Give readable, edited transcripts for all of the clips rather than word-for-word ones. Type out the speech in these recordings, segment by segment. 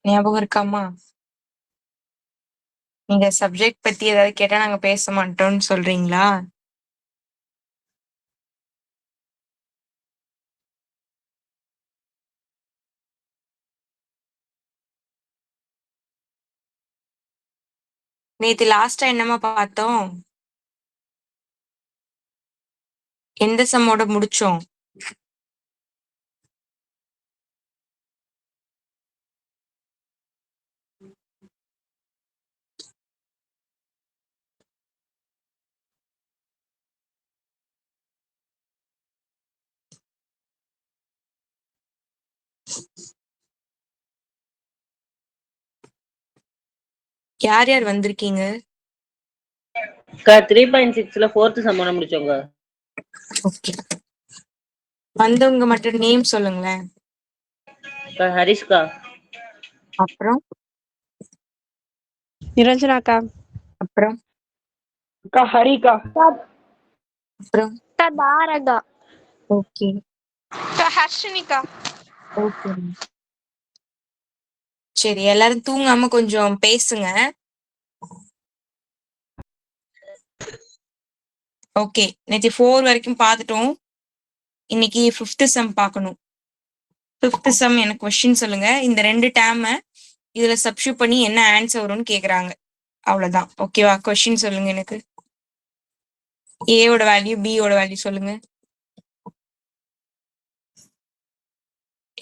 ஞாபகம் இருக்காமா? நீங்க சப்ஜெக்ட் பத்தி ஏதாவது கேட்டா நாங்க பேச மாட்டோம்னு சொல்றீங்களா? நேத்து லாஸ்டா என்னமா பார்த்தோம்? எந்த சம்மோட முடிச்சோம்? யார் யார் வந்திருக்கீங்க? 3.6ல 4th சம்மோட முடிச்சோங்க. ஓகே. வந்தவங்க மட்டும் நேம் சொல்லுங்களேன். ஹரிஷ்கா. அப்புறம் நிரஞ்சனாக்கா. அப்புறம் அக்கா ஹரிக்கா. அப்புறம் தாரகா. ஓகே ஹர்ஷினிகா. ஓகே. சரி, எல்லாரும் தூங்காம கொஞ்சம் பேசுங்க. ஓகே, நேற்று 4 வரைக்கும் பார்த்துட்டோம். இன்னைக்கு 5th சம் பார்க்கணும். 5th சம் எனக்கு கொஸ்டின் சொல்லுங்க. இந்த 2 டேர்மை இதுல சப்ஸ்டியூட் பண்ணி என்ன ஆன்சர் வரும்னு கேக்குறாங்க. அவ்வளவுதான். ஓகேவா? கொஸ்டின் சொல்லுங்க எனக்கு. ஏவோட வேல்யூ, பியோட வேல்யூ சொல்லுங்க.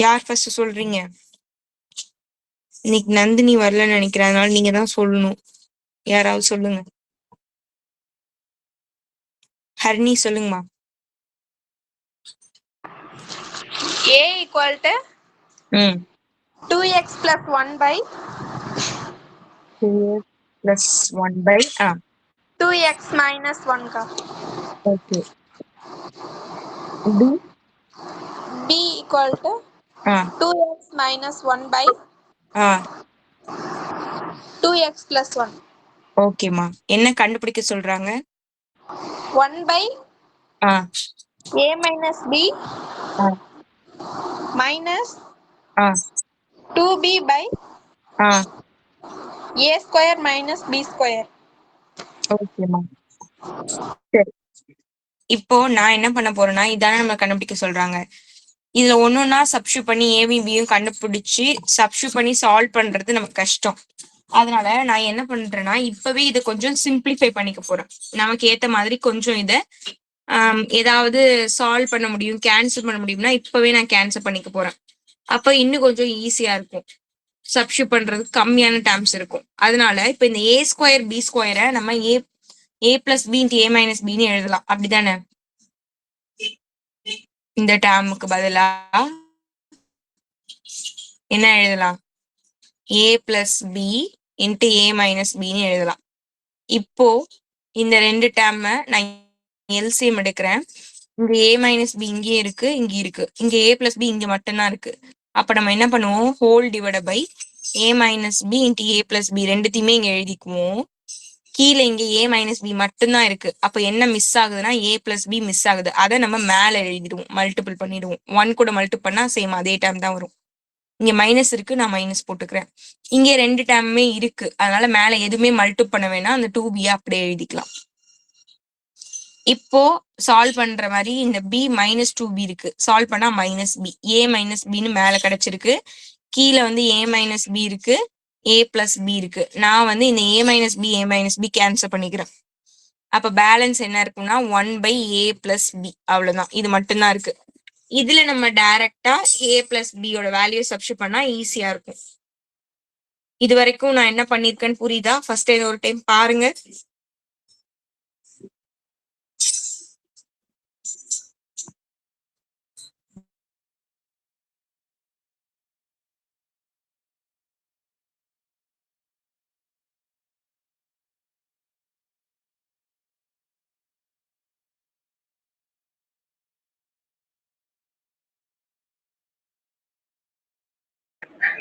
யார் ஃபர்ஸ்ட் சொல்றீங்க? இன்னைக்கு நந்தினி வரலன்னு நினைக்கிறேன், அதனால நீங்க தான் சொல்லணும். யாராவது சொல்லுங்க. ஹரிணி சொல்லுங்கம்மா. A equal to 2x plus 1 by 2x plus 1 by 2x minus 1 का. okay. B B equal to 2x minus 1 by 2x plus 1. ஓகேம்மா. என்ன கண்டுபிடிக்க சொல்றாங்க? 1 by A minus B minus 2B by A square minus B square. ஓகேம்மா. சரி, இப்போ நான் என்ன பண்ண போறேன்னா, இதானே நம்ம கண்டுபிடிக்க சொல்றாங்க. இதுல ஒன்னொன்னா சப்ஸ்டியூட் பண்ணி ஏவையும் பியும் கண்டுபிடிச்சு சப்ஸ்டியூட் பண்ணி சால்வ் பண்றது நமக்கு கஷ்டம். அதனால நான் என்ன பண்றேன்னா, இப்பவே இதை கொஞ்சம் சிம்பிளிஃபை பண்ணிக்க போறேன். நமக்கு ஏத்த மாதிரி கொஞ்சம் இதை ஏதாவது சால்வ் பண்ண முடியும், கேன்சல் பண்ண முடியும்னா இப்பவே நான் கேன்சல் பண்ணிக்க போறேன். அப்ப இன்னும் கொஞ்சம் ஈஸியா இருக்கும். சப்ஸ்டியூட் பண்றது கம்மியான டேர்ம்ஸ் இருக்கும். அதனால இப்ப இந்த ஏ ஸ்கொயர் பி ஸ்கொயரை நம்ம ஏ பிளஸ் பி இன்ட்டு ஏ மைனஸ் பின்னு எழுதலாம். அப்படிதானே? இந்த டேர்முக்கு பதிலா என்ன எழுதலாம்? ஏ பிளஸ் பி இன்ட்டு ஏ மைனஸ் பின்னு எழுதலாம். இப்போ இந்த 2 டேர்மை நான் எல்சிஎம் எடுக்கிறேன். இங்க ஏ மைனஸ் பி இங்கே இருக்கு, இங்க இருக்கு. இங்க ஏ பிளஸ் பி இங்க மட்டும்தான் இருக்கு. அப்ப நம்ம என்ன பண்ணுவோம்? Whole divide by A minus B into A plus B ரெண்டுத்தையுமே இங்க எழுதிக்குவோம். கீழே இங்க ஏ மைனஸ் பி மட்டும்தான் இருக்கு. அப்ப என்ன மிஸ் ஆகுதுன்னா ஏ பிளஸ் பி மிஸ் ஆகுது. அதை நம்ம மேல எழுதிடுவோம், மல்டிபிள் பண்ணிடுவோம். 1 கூட மல்டிபிள் பண்ணா சேம் அதே டேர்ம் தான் வரும். இங்க மைனஸ் இருக்கு, நான் மைனஸ் போட்டுக்கிறேன். இங்க 2 டேர்முமே இருக்கு, அதனால மேல எதுவுமே மல்டிபிள் பண்ண வேணாம். அந்த 2b அப்படியே எழுதிக்கலாம். இப்போ சால்வ் பண்ற மாதிரி இந்த b மைனஸ் 2b இருக்கு, சால்வ் பண்ணா மைனஸ் பி, ஏ மைனஸ் பின்னு மேல கிடைச்சிருக்கு. கீழே வந்து ஏ மைனஸ் பி இருக்கு, ஏ பிளஸ் பி இருக்கு. நான் வந்து இந்த ஏ மைனஸ் பி கேன்சல் பண்ணிக்கிறேன். அப்ப பேலன்ஸ் என்ன இருக்குன்னா 1 by a plus b, அவ்வளவுதான். இது மட்டும்தான் இருக்கு. இதுல நம்ம டைரக்டா a plus b யோட வேல்யூ சப்ஸ்டியூட் பண்ணா ஈஸியா இருக்கும். இது வரைக்கும் நான் என்ன பண்ணிருக்கேன்னு புரியுதா? ஃபர்ஸ்ட் இதை ஒரு டைம் பாருங்க.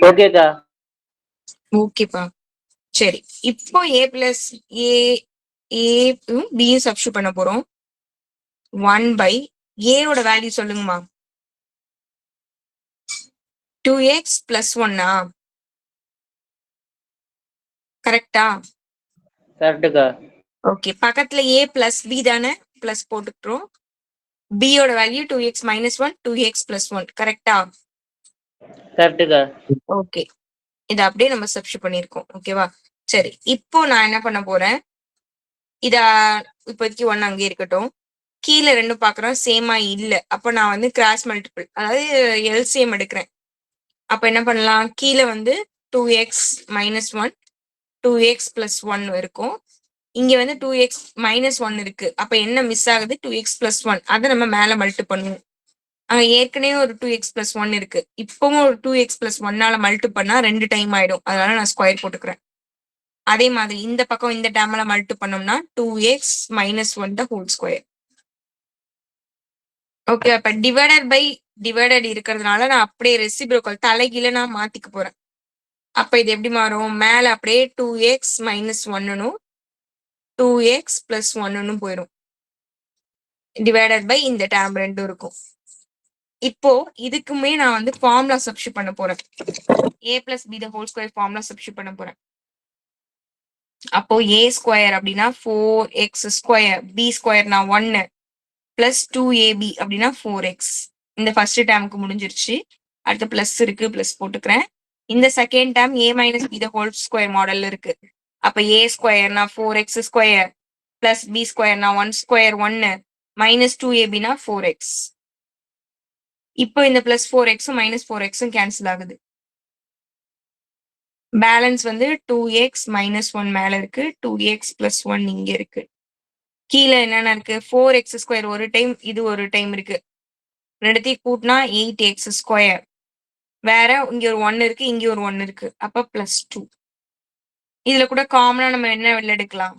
ஓகேக்கா. ஓகேப்பா. சரி, இப்போ a பிளஸ் ஏயும் பியும் சப்ஸ்டியூட் பண்ண போறோம். 1 by ஏயோட வேல்யூ சொல்லுங்கம்மா. 2x plus 1 கரெக்டா? கரெக்டுக்கா. ஓகே. பக்கத்துல a பிளஸ் b தானே? பிளஸ் போட்டுக்கிறோம். b யோட value 2x minus 1 2x plus 1 கரெக்டா? கரெக்டுக்கா. ஓகே. இத அப்படியே நம்ம சப்ஸ்டிட்யூட் பண்ணியிருக்கோம். ஓகேவா? சரி. இப்போ நான் என்ன பண்ண போறேன்? இத இப்போதைக்கு 1 அங்கேயே இருக்கட்டும். கீழ 2 பார்க்குறோம் சேமா இல்ல. அப்ப நான் வந்து கிராஸ் மல்டிபிள் அதாவது எல்சிஎம் எடுக்கிறேன். அப்ப என்ன பண்ணலாம்? கீழ வந்து 2x மைனஸ் 1 2x பிளஸ் 1 இருக்கும். இங்க வந்து 2x மைனஸ் 1 இருக்கு. அப்ப என்ன மிஸ் ஆகுது? 2x பிளஸ் 1 அத நம்ம மேல மல்டி பண்ணுவோம். அங்க ஏற்கனவே ஒரு 2x பிளஸ் 1 இருக்கு. இப்பவும் ஒரு 2x பிளஸ் 1ஆல மல்டி பண்ணா 2 டைம் ஆயிடும். அதனால நான் ஸ்கொயர் போட்டுக்கிறேன். அதே மாதிரி இந்த பக்கம் இந்த டேர்ம்ல மல்டி பண்ணோம்னா 2x மைனஸ் 1 த ஹோல் ஸ்கொயர். ஓகே. அப்ப டிவைடட் பை டிவைடட் இருக்கிறதுனால நான் அப்படியே ரெசிப்ரோக்கல் தலைகீழ நான் மாத்திக்க போறேன். அப்ப இது எப்படி மாறும்? மேல அப்படியே 2x மைனஸ் 1னும் 2x பிளஸ் 1னும் போயிடும். டிவைடட் பை இந்த டேர்ம் 2 இருக்கும். இப்போ இதுக்குமே நான் வந்து ஃபார்முலா சப்ஸ்டிட்யூட் பண்ண போறேன். a plus b the whole square formula substitute பண்ண போறேன். அப்போ a ஸ்கொயர் அப்படின்னா 4x ஸ்கொயர் b ஸ்கொயர்னா 1 பிளஸ் 2ab அப்படின்னா 4x. இந்த ஃபர்ஸ்ட் டேர்முக்கு முடிஞ்சிருச்சு. அடுத்து பிளஸ் இருக்கு பிளஸ் போட்டுக்கிறேன். இந்த second term a minus b the whole square மாடல்ல இருக்கு. அப்ப a ஸ்கொயர்னா 4x ஸ்கொயர் பிளஸ் b ஸ்கொயர்னா 1 ஸ்கொயர் 1 மைனஸ் 2abனா 4x. இப்போ இந்த பிளஸ் 4xும் மைனஸ் 4xும் கேன்சல் ஆகுது. பேலன்ஸ் வந்து 2x மைனஸ் 1 மேல இருக்கு 2x பிளஸ் 1 இங்க இருக்கு. கீழே என்னென்ன இருக்கு? 4x ஸ்கொயர் ஒரு டைம் இது ஒரு டைம் இருக்கு. ரெண்டுத்தையும் கூட்டினா 8x ஸ்கொயர். வேற இங்க ஒரு 1 இருக்கு இங்க ஒரு 1 இருக்கு. அப்ப பிளஸ் 2. இதுல கூட காமனா நம்ம என்ன வெளில எடுக்கலாம்?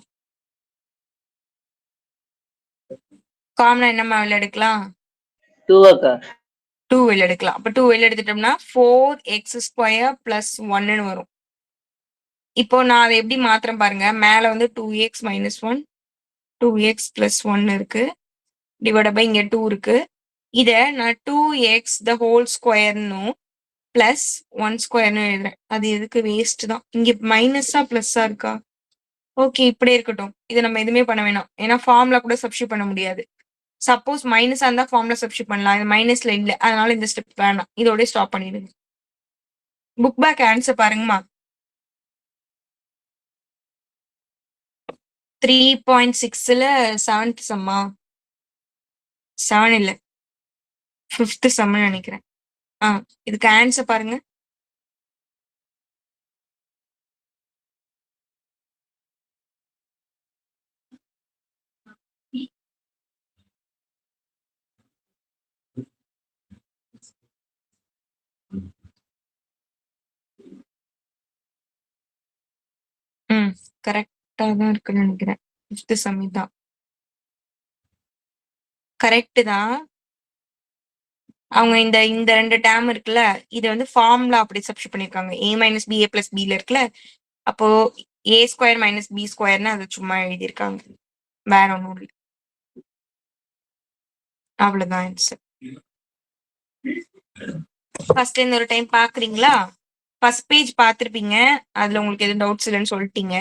காமனா என்னமா வெளில எடுக்கலாம்? 2 அக்கா. 2 வெளில எடுக்கலாம். அப்ப 2 வெளில எடுத்துட்டோம்னா 4x ஸ்கொயர் பிளஸ் 1ன்னு வரும். இப்போ நான் அதை எப்படி மாத்திரம் பாருங்க. மேல வந்து 2x மைனஸ் 1 2x பிளஸ் 1 இருக்கு. டிவைட் பை இங்க 2 இருக்கு. இத நான் 2x த ஹோல் ஸ்கொயர்னும் பிளஸ் 1 ஸ்கொயர்னு எழுதுறேன். அது எதுக்கு? வேஸ்ட் தான். இங்க மைனஸா பிளஸ்ஸா இருக்கா? ஓகே இப்படியே இருக்கட்டும். இதை நம்ம எதுவுமே பண்ண வேணாம். ஏன்னா ஃபார்முலா கூட சப்ஸ்டிட்யூட் பண்ண முடியாது. சப்போஸ் மைனஸா இருந்தா ஃபார்முலா சப்ஸ்டிட்யூட் பண்ணலாம். இது மைனஸ்ல இல்ல. அதனால இந்த ஸ்டெப் வேணாம். இதோட ஸ்டாப் பண்ணிடுங்க. புக் பேக் ஆன்சர் பாருங்கம்மா. 3.6ல 7th சம்மா 7 இல்ல 5th சம்னு நினைக்கிறேன். இதுக்கு ஆன்சர் பாருங்க. கரெக்டா தான் இருக்குன்னு நினைக்கிறேன். 5th சம் தான். கரெக்ட் தான். அவங்க இந்த இந்த 2 டேர்ம் இருக்குல்ல, இது வந்து ஃபார்முலா அப்படி சப்ஸ்டிட்யூட் பண்ணிருக்காங்க. a minus b a plus b ல இருக்குல்ல, அப்போ a ஸ்கொயர் மைனஸ் b ஸ்கொயர்னு அதை சும்மா எழுதியிருக்காங்க. வேற ஒன்றும் இல்லை. அவ்வளவுதான் ஆன்சர். ஃபர்ஸ்ட் இந்த ஒரு டைம் பாக்குறீங்களா? ஃபர்ஸ்ட் பேஜ் பார்த்திருப்பீங்க. அதுல உங்களுக்கு எதுவும் டவுட்ஸ் இல்லைன்னு சொல்லிட்டீங்க.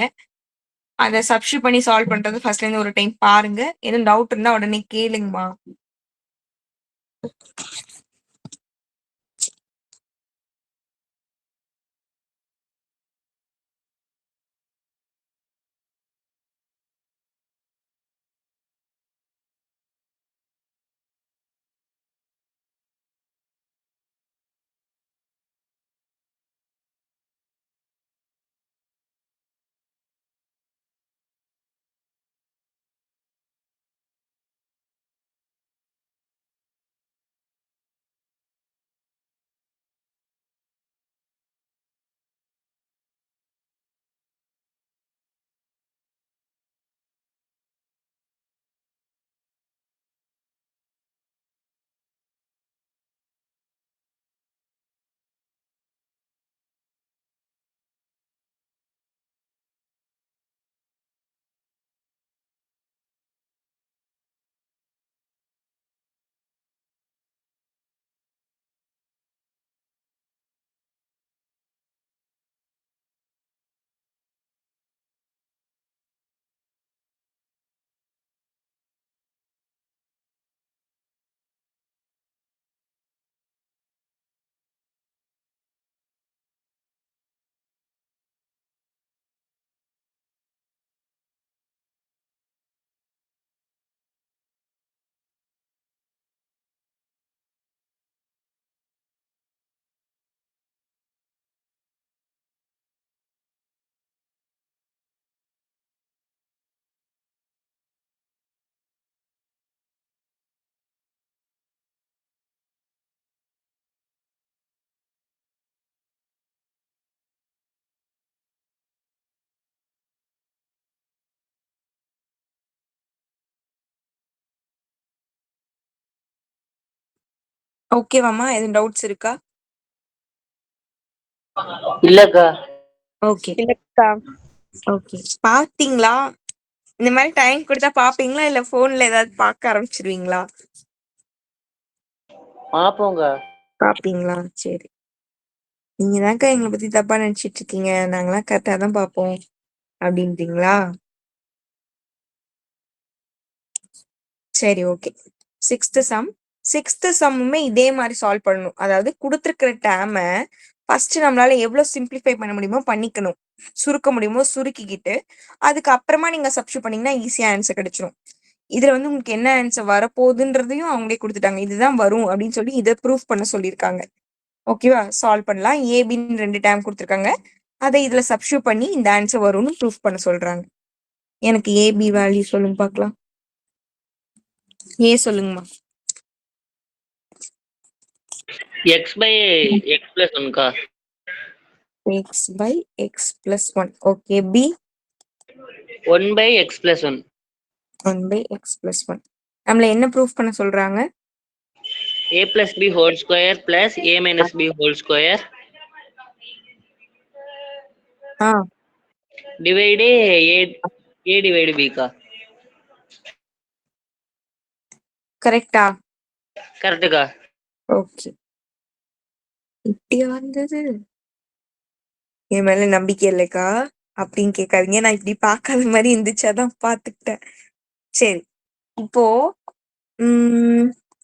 அதை சப்ஸ்டிட்யூட் பண்ணி சால்வ் பண்றது ஃபர்ஸ்ட்ல இருந்து ஒரு டைம் பாருங்க. எதுவும் டவுட் இருந்தா உடனே கேளுங்கம்மா. ஓகேவாம்மா? எதுவும் டவுட்ஸ் இருக்கா? இல்லக்கா. ஓகே. இல்லக்கா. ஓகே. பாத்தீங்களா? இந்த மாதிரி டைம் கொடுத்தா பாப்பீங்களா இல்ல போன்ல ஏதாவது பார்க்க ஆரம்பிச்சிருவீங்களா? பாப்போங்க. பாப்பீங்களா? சரி. நீங்க தான்க்கா எங்களை பத்தி தப்பா நினைச்சிட்டு இருக்கீங்க. நாங்களாம் கரெக்டா தான் பார்ப்போம் அப்படின்றீங்களா? சரி, ஓகே. சிக்ஸ்த் சம்முமே இதே மாதிரி சால்வ் பண்ணணும். அதாவது கொடுத்துருக்கிற டேர்மை ஃபர்ஸ்ட் நம்மளால எவ்வளவு சிம்பிளிஃபை பண்ண முடியுமோ பண்ணிக்கணும். சுருக்க முடியுமோ சுருக்கிக்கிட்டு அதுக்கப்புறமா நீங்க சப்ஸ்டியூட் பண்ணீங்கன்னா ஈஸியா ஆன்சர் கிடைச்சிரும். இதுல வந்து உங்களுக்கு என்ன ஆன்சர் வரப்போகுதுன்றதையும் அவங்களே கொடுத்துட்டாங்க. இதுதான் வரும் அப்படின்னு சொல்லி இதை ப்ரூஃப் பண்ண சொல்லியிருக்காங்க. ஓகேவா? சால்வ் பண்ணலாம். ஏபின்னு 2 டேர்ம் கொடுத்துருக்காங்க. அதை இதுல சப்ஸ்டியூட் பண்ணி இந்த ஆன்சர் வரும்னு ப்ரூஃப் பண்ண சொல்றாங்க. எனக்கு ஏபி வேல்யூ சொல்லுங்க பார்க்கலாம். ஏ சொல்லுங்கம்மா. x by x plus 1க்கா. x by x plus 1. Okay. B 1 by x plus 1. 1 by x plus 1. நம்மள என்ன ப்ரூஃப் பண்ண சொல்றாங்க? a plus b whole square plus a minus b whole square ah divide a divide b க்கா. கரெக்டா? கரெக்ட்டுக்கா. Okay. இப்படியா வந்தது? என் மேல நம்பிக்கை இல்லைக்கா அப்படின்னு கேட்காதீங்க. நான் இப்படி பார்க்காத மாதிரி இருந்துச்சாதான் பார்த்துக்கிட்டேன். சரி, இப்போ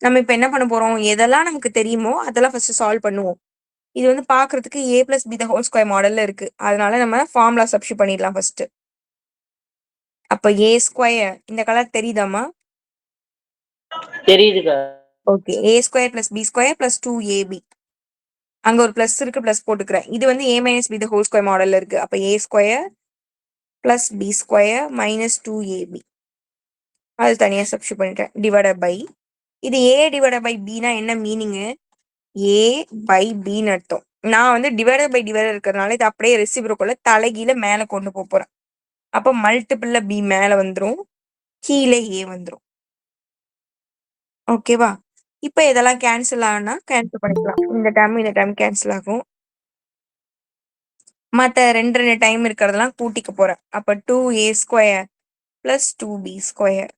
நம்ம இப்ப என்ன பண்ண போறோம்? எதெல்லாம் நமக்கு தெரியுமோ அதெல்லாம் ஃபர்ஸ்ட் சால்வ் பண்ணுவோம். இது வந்து பாக்குறதுக்கு a plus b the whole square மாடல்ல இருக்கு. அதனால நம்ம ஃபார்முலா சப்ஸ்டியூட் பண்ணிடலாம் ஃபர்ஸ்ட். அப்ப a ஸ்கொயர் இந்த கலர் தெரியுதாமா? தெரியுதுக்கா. Okay. a square plus b square plus 2ab. அங்க ஒரு பிளஸ் இருக்கு, பிளஸ் போட்டுக்கிறேன். இது வந்து a minus b the whole square மாடல்ல இருக்கு. அப்ப a square plus b square minus 2ab. அது தனியா சப்ஸ்டியூட் பண்ணிட்டேன். டிவைடட் பை இது a டிவைடட் பை b னா என்ன மீனிங்? a பை b ன்னு அர்த்தம். நான் வந்து டிவைடட் பை டிவைடட் இருக்கிறதுனால இது அப்படியே ரெசிப்ரோக்கல்ல தலைகீழ மேல கொண்டு போறேன். அப்ப மல்டிபிள்ல b மேல வந்துரும், கீழே a வந்துரும். ஓகேவா? இப்ப இதெல்லாம் கேன்சல் ஆனா கேன்சல் பண்ணிக்கலாம். இந்த டைம் கேன்சல் ஆகும். மத்த 2 டைம் இருக்கிறதெல்லாம் கூட்டிக்க போறேன். அப்ப 2a square plus 2b square.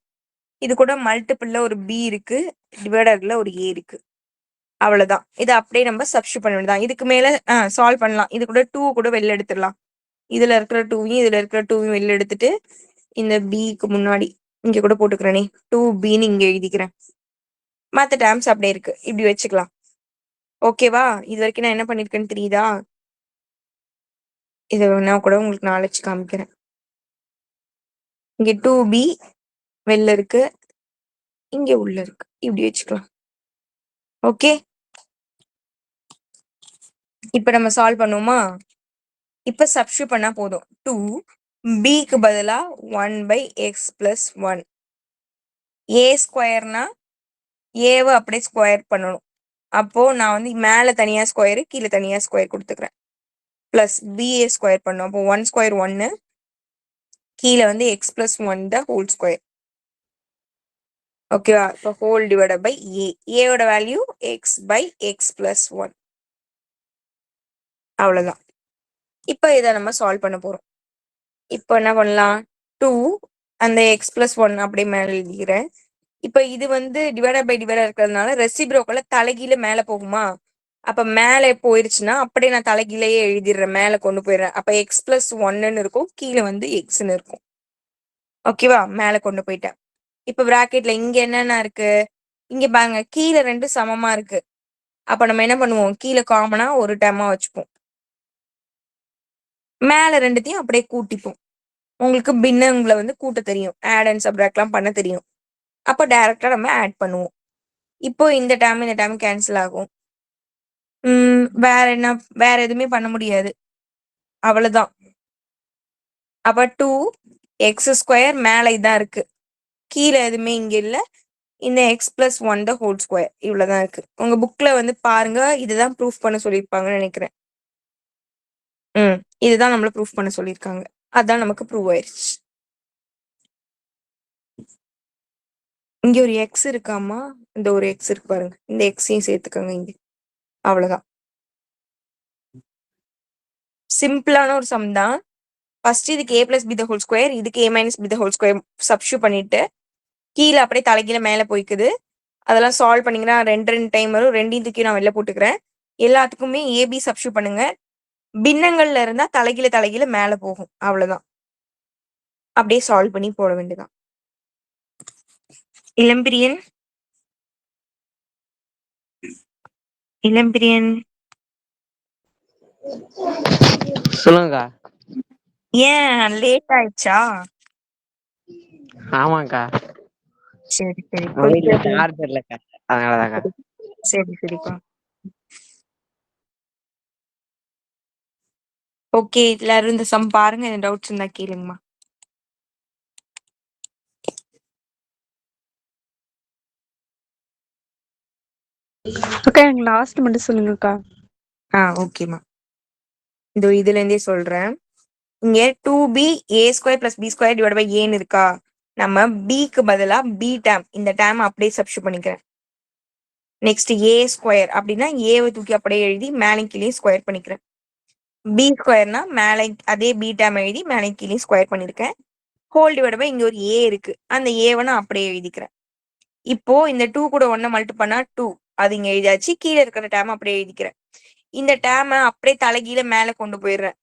இது கூட மல்டிபிள்ல ஒரு b இருக்கு, டிவைடர்ல ஒரு a இருக்கு. அவ்வளவுதான். இது அப்படியே நம்ம சப்ஸ்டியூட் பண்ண வேண்டியதான். இதுக்கு மேல சால்வ் பண்ணலாம். இது கூட 2 கூட வெளில எடுத்துடலாம். இதுல இருக்கிற 2வையும் இதுல இருக்கிற 2வையும் வெளில எடுத்துட்டு இந்த bக்கு முன்னாடி இங்க கூட போட்டுக்கிறேனே 2bன்னு இங்க எழுதிக்கிறேன். மத்த டேர்ம்ஸ் அப்படியே இருக்கு. இப்படி வச்சுக்கலாம். ஓகேவா? இது வரைக்கும் நான் என்ன பண்ணிருக்கேன்னு தெரியுதா? இதை நான் கூட உங்களுக்கு நாளைக்கு காமிக்கிறேன். இங்க 2b வெளில இருக்கு, இங்க உள்ள இருக்கு. இப்படி வச்சுக்கலாம். ஓகே, இப்ப நம்ம சால்வ் பண்ணுவோமா? இப்ப சப்ஸ்டியூட் பண்ணா போதும். 2bக்கு பதிலா 1 by x plus 1. a ஸ்கொயர்னா ஏவை அப்படியே ஸ்கொயர் பண்ணணும். அப்போ நான் வந்து மேல தனியா ஸ்கொயரு கீழே தனியா ஸ்கொயர் கொடுத்துக்கிறேன். பிளஸ் ba ஸ்கொயர் பண்ணும். அப்போ 1 ஸ்கொயர் 1, கீழே வந்து x plus 1 த ஹோல் ஸ்கொயர். ஓகேவா? இப்போ ஹோல் டிவைடட் பை ஏவோட value x by x plus 1. அவ்வளவுதான். இப்போ இதை நம்ம சால்வ் பண்ண போறோம். இப்போ என்ன பண்ணலாம்? 2 அந்த x plus 1 அப்படியே மேல எழுதிக்கிறேன். இப்ப இது வந்து டிவைடட் பை டிவைடட் இருக்கிறதுனால ரெசிப்ரோக்கல்ல தலைகீழ மேல போகுமா? அப்ப மேல போயிருச்சுன்னா அப்படியே நான் தலைகீழையே எழுதிடுறேன், மேல கொண்டு போயிடுறேன். அப்ப x plus 1ன்னு இருக்கும், கீழே வந்து xன்னு இருக்கும். ஓகேவா? மேல கொண்டு போயிட்டேன். இப்ப பிராக்கெட்ல இங்க என்னென்ன இருக்கு? இங்க பாருங்க, கீழே 2 சமமா இருக்கு. அப்ப நம்ம என்ன பண்ணுவோம்? கீழே காமனா ஒரு டேர்மா வச்சுப்போம், மேல 2த்தையும் அப்படியே கூட்டிப்போம். உங்களுக்கு பின்னங்களை வந்து கூட்ட தெரியும், ஆட் அண்ட் சப்ராக்ட்லாம் பண்ண தெரியும். அப்போ டைரக்டா நம்ம ஆட் பண்ணுவோம். இப்போ இந்த டேர்ம் கேன்சல் ஆகும். வேற என்ன? வேற எதுவுமே பண்ண முடியாது. அவ்வளவுதான். அப்ப 2x ஸ்கொயர் மேல இதான் இருக்கு, கீழே எதுவுமே இங்க இல்ல. இந்த x plus 1 த ஹோல் ஸ்கொயர் இவ்வளவுதான் இருக்கு. உங்க புக்ல வந்து பாருங்க, இதுதான் ப்ரூஃப் பண்ண சொல்லியிருப்பாங்கன்னு நினைக்கிறேன். இதுதான் நம்மள ப்ரூஃப் பண்ண சொல்லியிருக்காங்க. அதான் நமக்கு ப்ரூவ் ஆயிருச்சு. இங்க ஒரு x இருக்காமா? இந்த ஒரு எக்ஸ் இருக்கு பாருங்க, இந்த எக்ஸையும் சேர்த்துக்கோங்க இங்க. அவ்வளவுதான். சிம்பிளான ஒரு சம் தான். ஃபர்ஸ்ட் இதுக்கு a plus B the whole square, இதுக்கு a minus B the whole square substitute பண்ணிட்டு கீழே அப்படியே தலைகீழ மேல போய்க்குது. அதெல்லாம் சால்வ் பண்ணீங்கன்னா 2 டைம் வரும். 2 தூக்கி நான் வெளில போட்டுக்கிறேன். எல்லாத்துக்குமே ஏபி சப்ஸ்டியூட் பண்ணுங்க. பின்னங்கள்ல இருந்தா தலைகீழ மேல போகும். அவ்வளவுதான். அப்படியே சால்வ் பண்ணி போட வேண்டியதான். இளம்பிரியன் இளம்பிரியன் சொல்லுங்கக்கா. ஏன் லேட் ஆயிடுச்சா? ஆமாக்கா, சரி சரி மொபைல்ல கொஞ்சம் சார்ஜர் இல்லக்கா, அதனாலதாக்கா. சரிப்பா. ஓகே, எல்லாரும் இந்த சம் பாருங்க. என்ன டவுட்ஸ் இருந்தா கேளுங்கம்மா. அக்கா எனக்கு லாஸ்ட் மட்டும் சொல்லுங்கக்கா. ஓகேம்மா. இதோ இதுல இருந்தே சொல்றேன். இங்க 2b a square plus B square divide by ஏன்னு இருக்கா? நம்ம பிக்கு பதிலா பி டேம், இந்த டேம் அப்படியே சப்ஸ்டியூட் பண்ணிக்கிறேன். நெக்ஸ்ட் ஏ ஸ்கொயர் அப்படின்னா ஏவை தூக்கி அப்படியே எழுதி மேலே கீழே ஸ்கொயர் பண்ணிக்கிறேன். பி ஸ்கொயர்னா மேலே அதே பி டேம் எழுதி மேலே கீழே ஸ்கொயர் பண்ணிருக்கேன். ஹோல் டிவைட் பை இங்க ஒரு ஏ இருக்கு, அந்த ஏவை நான் அப்படியே எழுதிக்கிறேன். இப்போ இந்த 2 கூட 1 மல்டிபிள் பண்ணா 2, அது இங்க எழுதியாச்சு. கீழே இருக்கிற டேம் அப்படியே எழுதிக்கிறேன். இந்த டேமை அப்படியே தலைகீழ மேல கொண்டு போயிடுறேன்.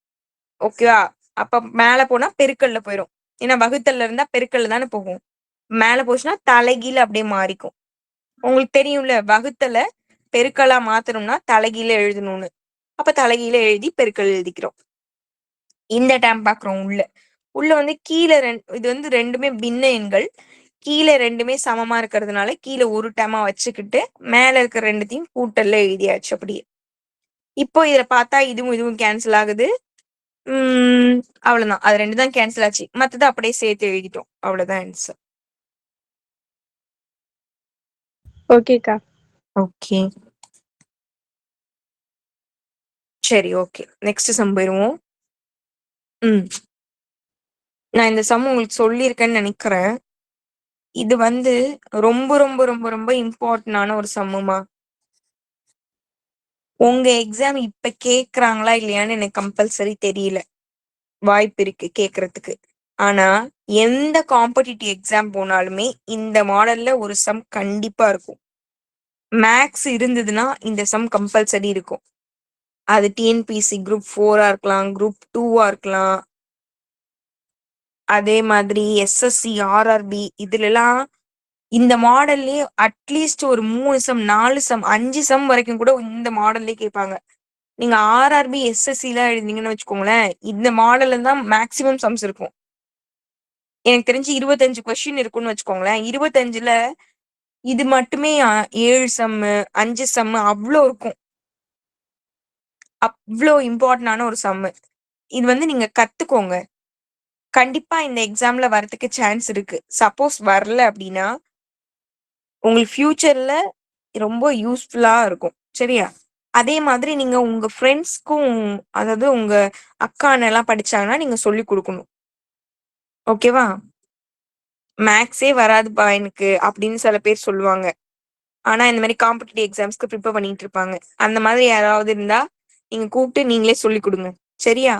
ஓகேவா? அப்ப மேல போனா பெருக்கல்ல போயிடும். ஏன்னா வகுத்தல்ல இருந்தா பெருக்கல்ல தானே போகும். மேல போச்சுன்னா தலைகீழ அப்படியே மாறிக்கும். உங்களுக்கு தெரியும்ல, வகுத்தல பெருக்கலா மாத்தணும்னா தலைகீழ எழுதணும்னு. அப்ப தலைகீழ எழுதி பெருக்கல் எழுதிக்கிறோம். இந்த டேம் பாக்குறோம் உள்ள வந்து கீழே இது வந்து ரெண்டுமே பின்ன எண்கள். கீழே ரெண்டுமே சமமா இருக்கிறதுனால கீழே ஒரு டேமா வச்சுக்கிட்டு மேல இருக்கிற ரெண்டுத்தையும் கூட்டல்ல எழுதியாச்சு அப்படியே. இப்போ இதுல பார்த்தா இதுவும் கேன்சல் ஆகுது. அவ்வளவுதான். அது 2 தான் கேன்சல் ஆச்சு. மத்தது அப்படியே சேர்த்து எழுதிட்டோம். அவ்வளவுதான் ஆன்சர். ஓகேக்கா. ஓகே சரி, ஓகே. நெக்ஸ்ட் சம் போயிருவோம். நான் இந்த சம் உங்களுக்கு சொல்லியிருக்கேன்னு நினைக்கிறேன். இது வந்து ரொம்ப ரொம்ப ரொம்ப ரொம்ப இம்பார்ட்டன்டான ஒரு சம்முமா. உங்க எக்ஸாம் இப்ப கேக்குறாங்களா இல்லையான்னு எனக்கு கம்பல்சரி தெரியல. வாய்ப்பு இருக்கு கேக்குறதுக்கு. ஆனா எந்த காம்படிட்டிவ் எக்ஸாம் போனாலுமே இந்த மாடல்ல ஒரு சம் கண்டிப்பா இருக்கும். மேக்ஸ் இருந்ததுன்னா இந்த சம் கம்பல்சரி இருக்கும். அது டிஎன்பிசி குரூப் 4 இருக்கலாம், குரூப் 2 இருக்கலாம், அதே மாதிரி எஸ்எஸ்சி ஆர்ஆர்பி, இதுல எல்லாம் இந்த மாடல்லயே அட்லீஸ்ட் ஒரு 3 சம் 4 சம் 5 சம் வரைக்கும் கூட இந்த மாடல்லே கேட்பாங்க. நீங்க ஆர்ஆர்பி எஸ்எஸ்சி எல்லாம் எழுதிங்கன்னு வச்சுக்கோங்களேன், இந்த மாடல்ல தான் மேக்சிமம் சம்ஸ் இருக்கும். எனக்கு தெரிஞ்சு 25 கொஸ்டின் இருக்குன்னு வச்சுக்கோங்களேன். 25ல இது மட்டுமே 7 சம்மு 5 சம்மு அவ்வளோ இருக்கும். அவ்வளோ இம்பார்ட்டன்டான ஒரு சம்மு. இது வந்து நீங்க கத்துக்கோங்க. கண்டிப்பா இந்த எக்ஸாம்ல வரதுக்கு சான்ஸ் இருக்கு. சப்போஸ் வரல அப்படின்னா உங்களுக்கு ஃபியூச்சர்ல ரொம்ப யூஸ்ஃபுல்லா இருக்கும். சரியா? அதே மாதிரி நீங்க உங்க ஃப்ரெண்ட்ஸ்க்கும், அதாவது உங்க அக்கான்னு எல்லாம் படிச்சாங்கன்னா நீங்க சொல்லி கொடுக்கணும். ஓகேவா? மேக்ஸே வராதுப்பா எனக்கு அப்படின்னு சில பேர் சொல்லுவாங்க. ஆனா இந்த மாதிரி காம்படிட்டிவ் எக்ஸாம்ஸ்க்கு ப்ரிப்பேர் பண்ணிட்டு இருப்பாங்க. அந்த மாதிரி யாராவது இருந்தா நீங்க கூப்பிட்டு நீங்களே சொல்லி கொடுங்க. சரியா?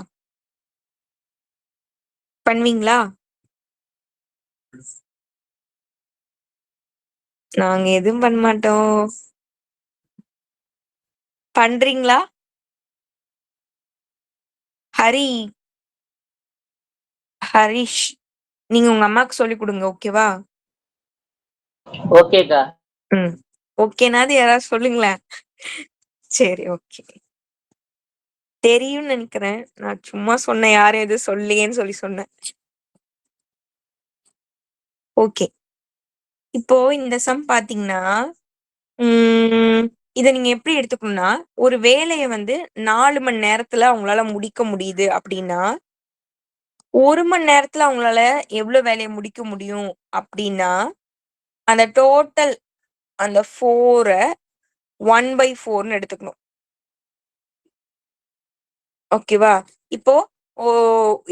பண்ணுவீங்களா? நாங்க எதுவும் பண்ண மாட்டோம். பண்றீங்களா? ஹரிஷ், நீங்க உங்க அம்மாக்கு சொல்லி கொடுங்க. ஓகேவா? ஓகேக்கா. ஓகேனாது யாராவது சொல்லுங்களேன். சரி, ஓகே. தெரியும்னு நினைக்கிறேன். நான் சும்மா சொன்னேன், யாரும் எதுவும் சொல்லியேன்னு சொல்லி சொன்னேன். ஓகே, இப்போ இந்த சம் பாத்தீங்கன்னா இத நீங்க எப்படி எடுத்துக்கணும்னா, ஒரு வேலையை வந்து 4 மணி நேரத்துல அவங்களால முடிக்க முடியுது அப்படின்னா 1 மணி நேரத்துல அவங்களால எவ்வளவு வேலையை முடிக்க முடியும் அப்படின்னா அந்த டோட்டல் அந்த 4 1/4ன்னு எடுத்துக்கணும். ஓகேவா? இப்போ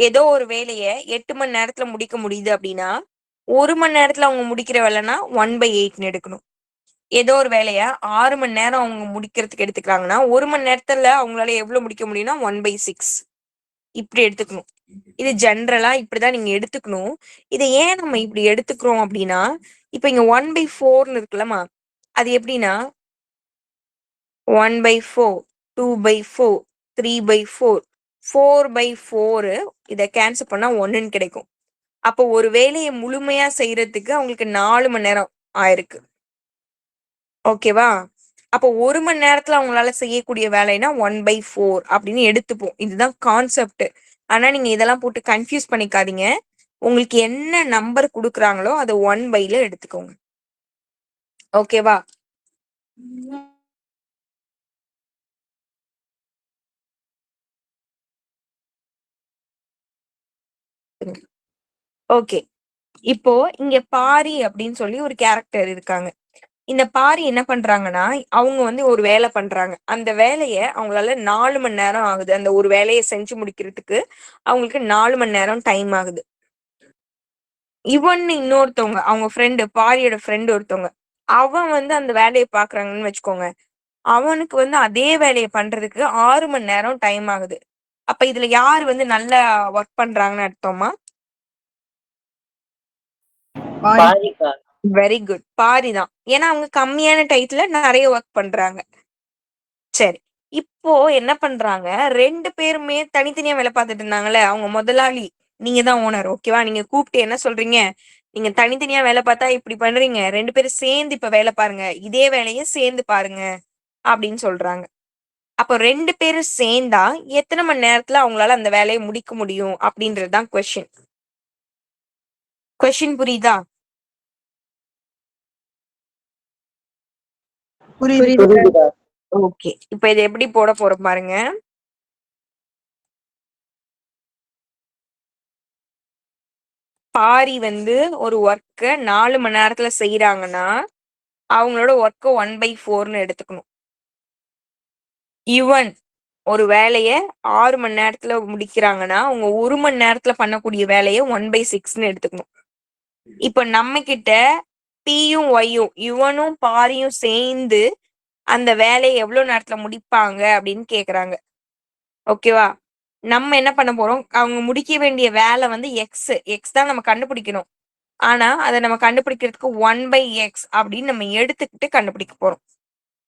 ஏதோ ஒரு வேலையை 8 மணி நேரத்துல முடிக்க முடியுது அப்படின்னா 1 மணி நேரத்துல அவங்க முடிக்கிற வேலைன்னா 1/8ன்னு எடுக்கணும். ஏதோ ஒரு வேலைய 6 மணி நேரம் அவங்க முடிக்கிறதுக்கு எடுத்துக்கிறாங்கன்னா 1 மணி நேரத்துல அவங்களால எவ்வளவு முடிக்க முடியும்னா 1/6 இப்படி எடுத்துக்கணும். இது ஜென்ரலா இப்படிதான் நீங்க எடுத்துக்கணும். இதை ஏன் நம்ம இப்படி எடுத்துக்கிறோம் அப்படின்னா இப்ப இங்க 1/4ன்னு இருக்குல்லமா அது எப்படின்னா 1/4 2/4 3/4 4/4 இதை கேன்சல் பண்ணா 1ன்னு கிடைக்கும். அப்போ ஒரு வேலையை முழுமையா செய்யறதுக்கு அவங்களுக்கு 4 மணி நேரம் ஆயிருக்கு. ஓகேவா? அப்போ 1 மணி நேரத்துல அவங்களால செய்யக்கூடிய வேலைனா 1/4 அப்படின்னு எடுத்துப்போம். இதுதான் கான்செப்ட். ஆனா நீங்க இதெல்லாம் போட்டு கன்ஃபியூஸ் பண்ணிக்காதீங்க. உங்களுக்கு என்ன நம்பர் கொடுக்குறாங்களோ அதை 1/ல எடுத்துக்கோங்க. ஓகேவா? ஓகே. இப்போ இங்க பாரி அப்படின்னு சொல்லி ஒரு கேரக்டர் இருக்காங்க. இந்த பாரி என்ன பண்றாங்கன்னா அவங்க வந்து ஒரு வேலை பண்றாங்க. அந்த வேலைய அவங்களால 4 மணி நேரம் ஆகுது. அந்த ஒரு வேலையை செஞ்சு முடிக்கிறதுக்கு அவங்களுக்கு 4 மணி நேரம் டைம் ஆகுது. இவன்னு இன்னொருத்தவங்க அவங்க ஃப்ரெண்டு பாரியோட ஃப்ரெண்டு ஒருத்தவங்க அவன் வந்து அந்த வேலையை பாக்குறாங்கன்னு வச்சுக்கோங்க. அவனுக்கு வந்து அதே வேலையை பண்றதுக்கு 6 மணி நேரம் டைம் ஆகுது. அப்ப இதுல யாரு வந்து நல்லா ஒர்க் பண்றாங்கன்னு அர்த்தமா? பாதிக்கா. Very good. பாரி தான். ஏன்னா அவங்க கம்மியான டைத்துல நிறைய ஒர்க் பண்றாங்க. சரி. இப்போ என்ன பண்றாங்க 2 பேருமே தனித்தனியா வேலை பார்த்துட்டு இருந்தாங்கல்ல அவங்க முதலாளி நீங்க தான் ஓனர். ஓகேவா? நீங்க கூப்பிட்டு என்ன சொல்றீங்க? நீங்க தனித்தனியா வேலை பார்த்தா இப்படி பண்றீங்க. 2 பேரும் சேர்ந்து இப்ப வேலை பாருங்க. இதே வேலையை சேர்ந்து பாருங்க அப்படின்னு சொல்றாங்க. அப்போ 2 பேரும் சேர்ந்தா எத்தனை மணி நேரத்துல அவங்களால அந்த வேலையை முடிக்க முடியும் அப்படின்றதுதான் கொஸ்டின். கொஸ்டின் புரியுதா? புரியுதுக்கா. ஓகே. இப்ப இதை எப்படி போட போறோம் பாருங்க. பாரி வந்து ஒரு ஒர்க்க 4 மணி நேரத்துல செய்யறாங்கன்னா அவங்களோட ஒர்க்க 1/4ன்னு எடுத்துக்கணும். யுவன் ஒரு வேலைய 6 மணி நேரத்துல முடிக்கிறாங்கன்னா அவங்க 1 மணி நேரத்துல பண்ணக்கூடிய வேலைய 1/6ன்னு எடுத்துக்கணும். இப்ப நம்ம கிட்ட பியும் ஒய்யும் யுவனும் பாரியும் சேர்ந்து அந்த வேலையை எவ்வளவு நேரத்துல முடிப்பாங்க அப்படின்னு கேக்குறாங்க. ஓகேவா? நம்ம என்ன பண்ண போறோம்? அவங்க முடிக்க வேண்டிய வேலை வந்து எக்ஸ் தான் நம்ம கண்டுபிடிக்கணும். ஆனா அதை நம்ம கண்டுபிடிக்கிறதுக்கு 1/x அப்படின்னு நம்ம எடுத்துக்கிட்டு கண்டுபிடிக்க போறோம்.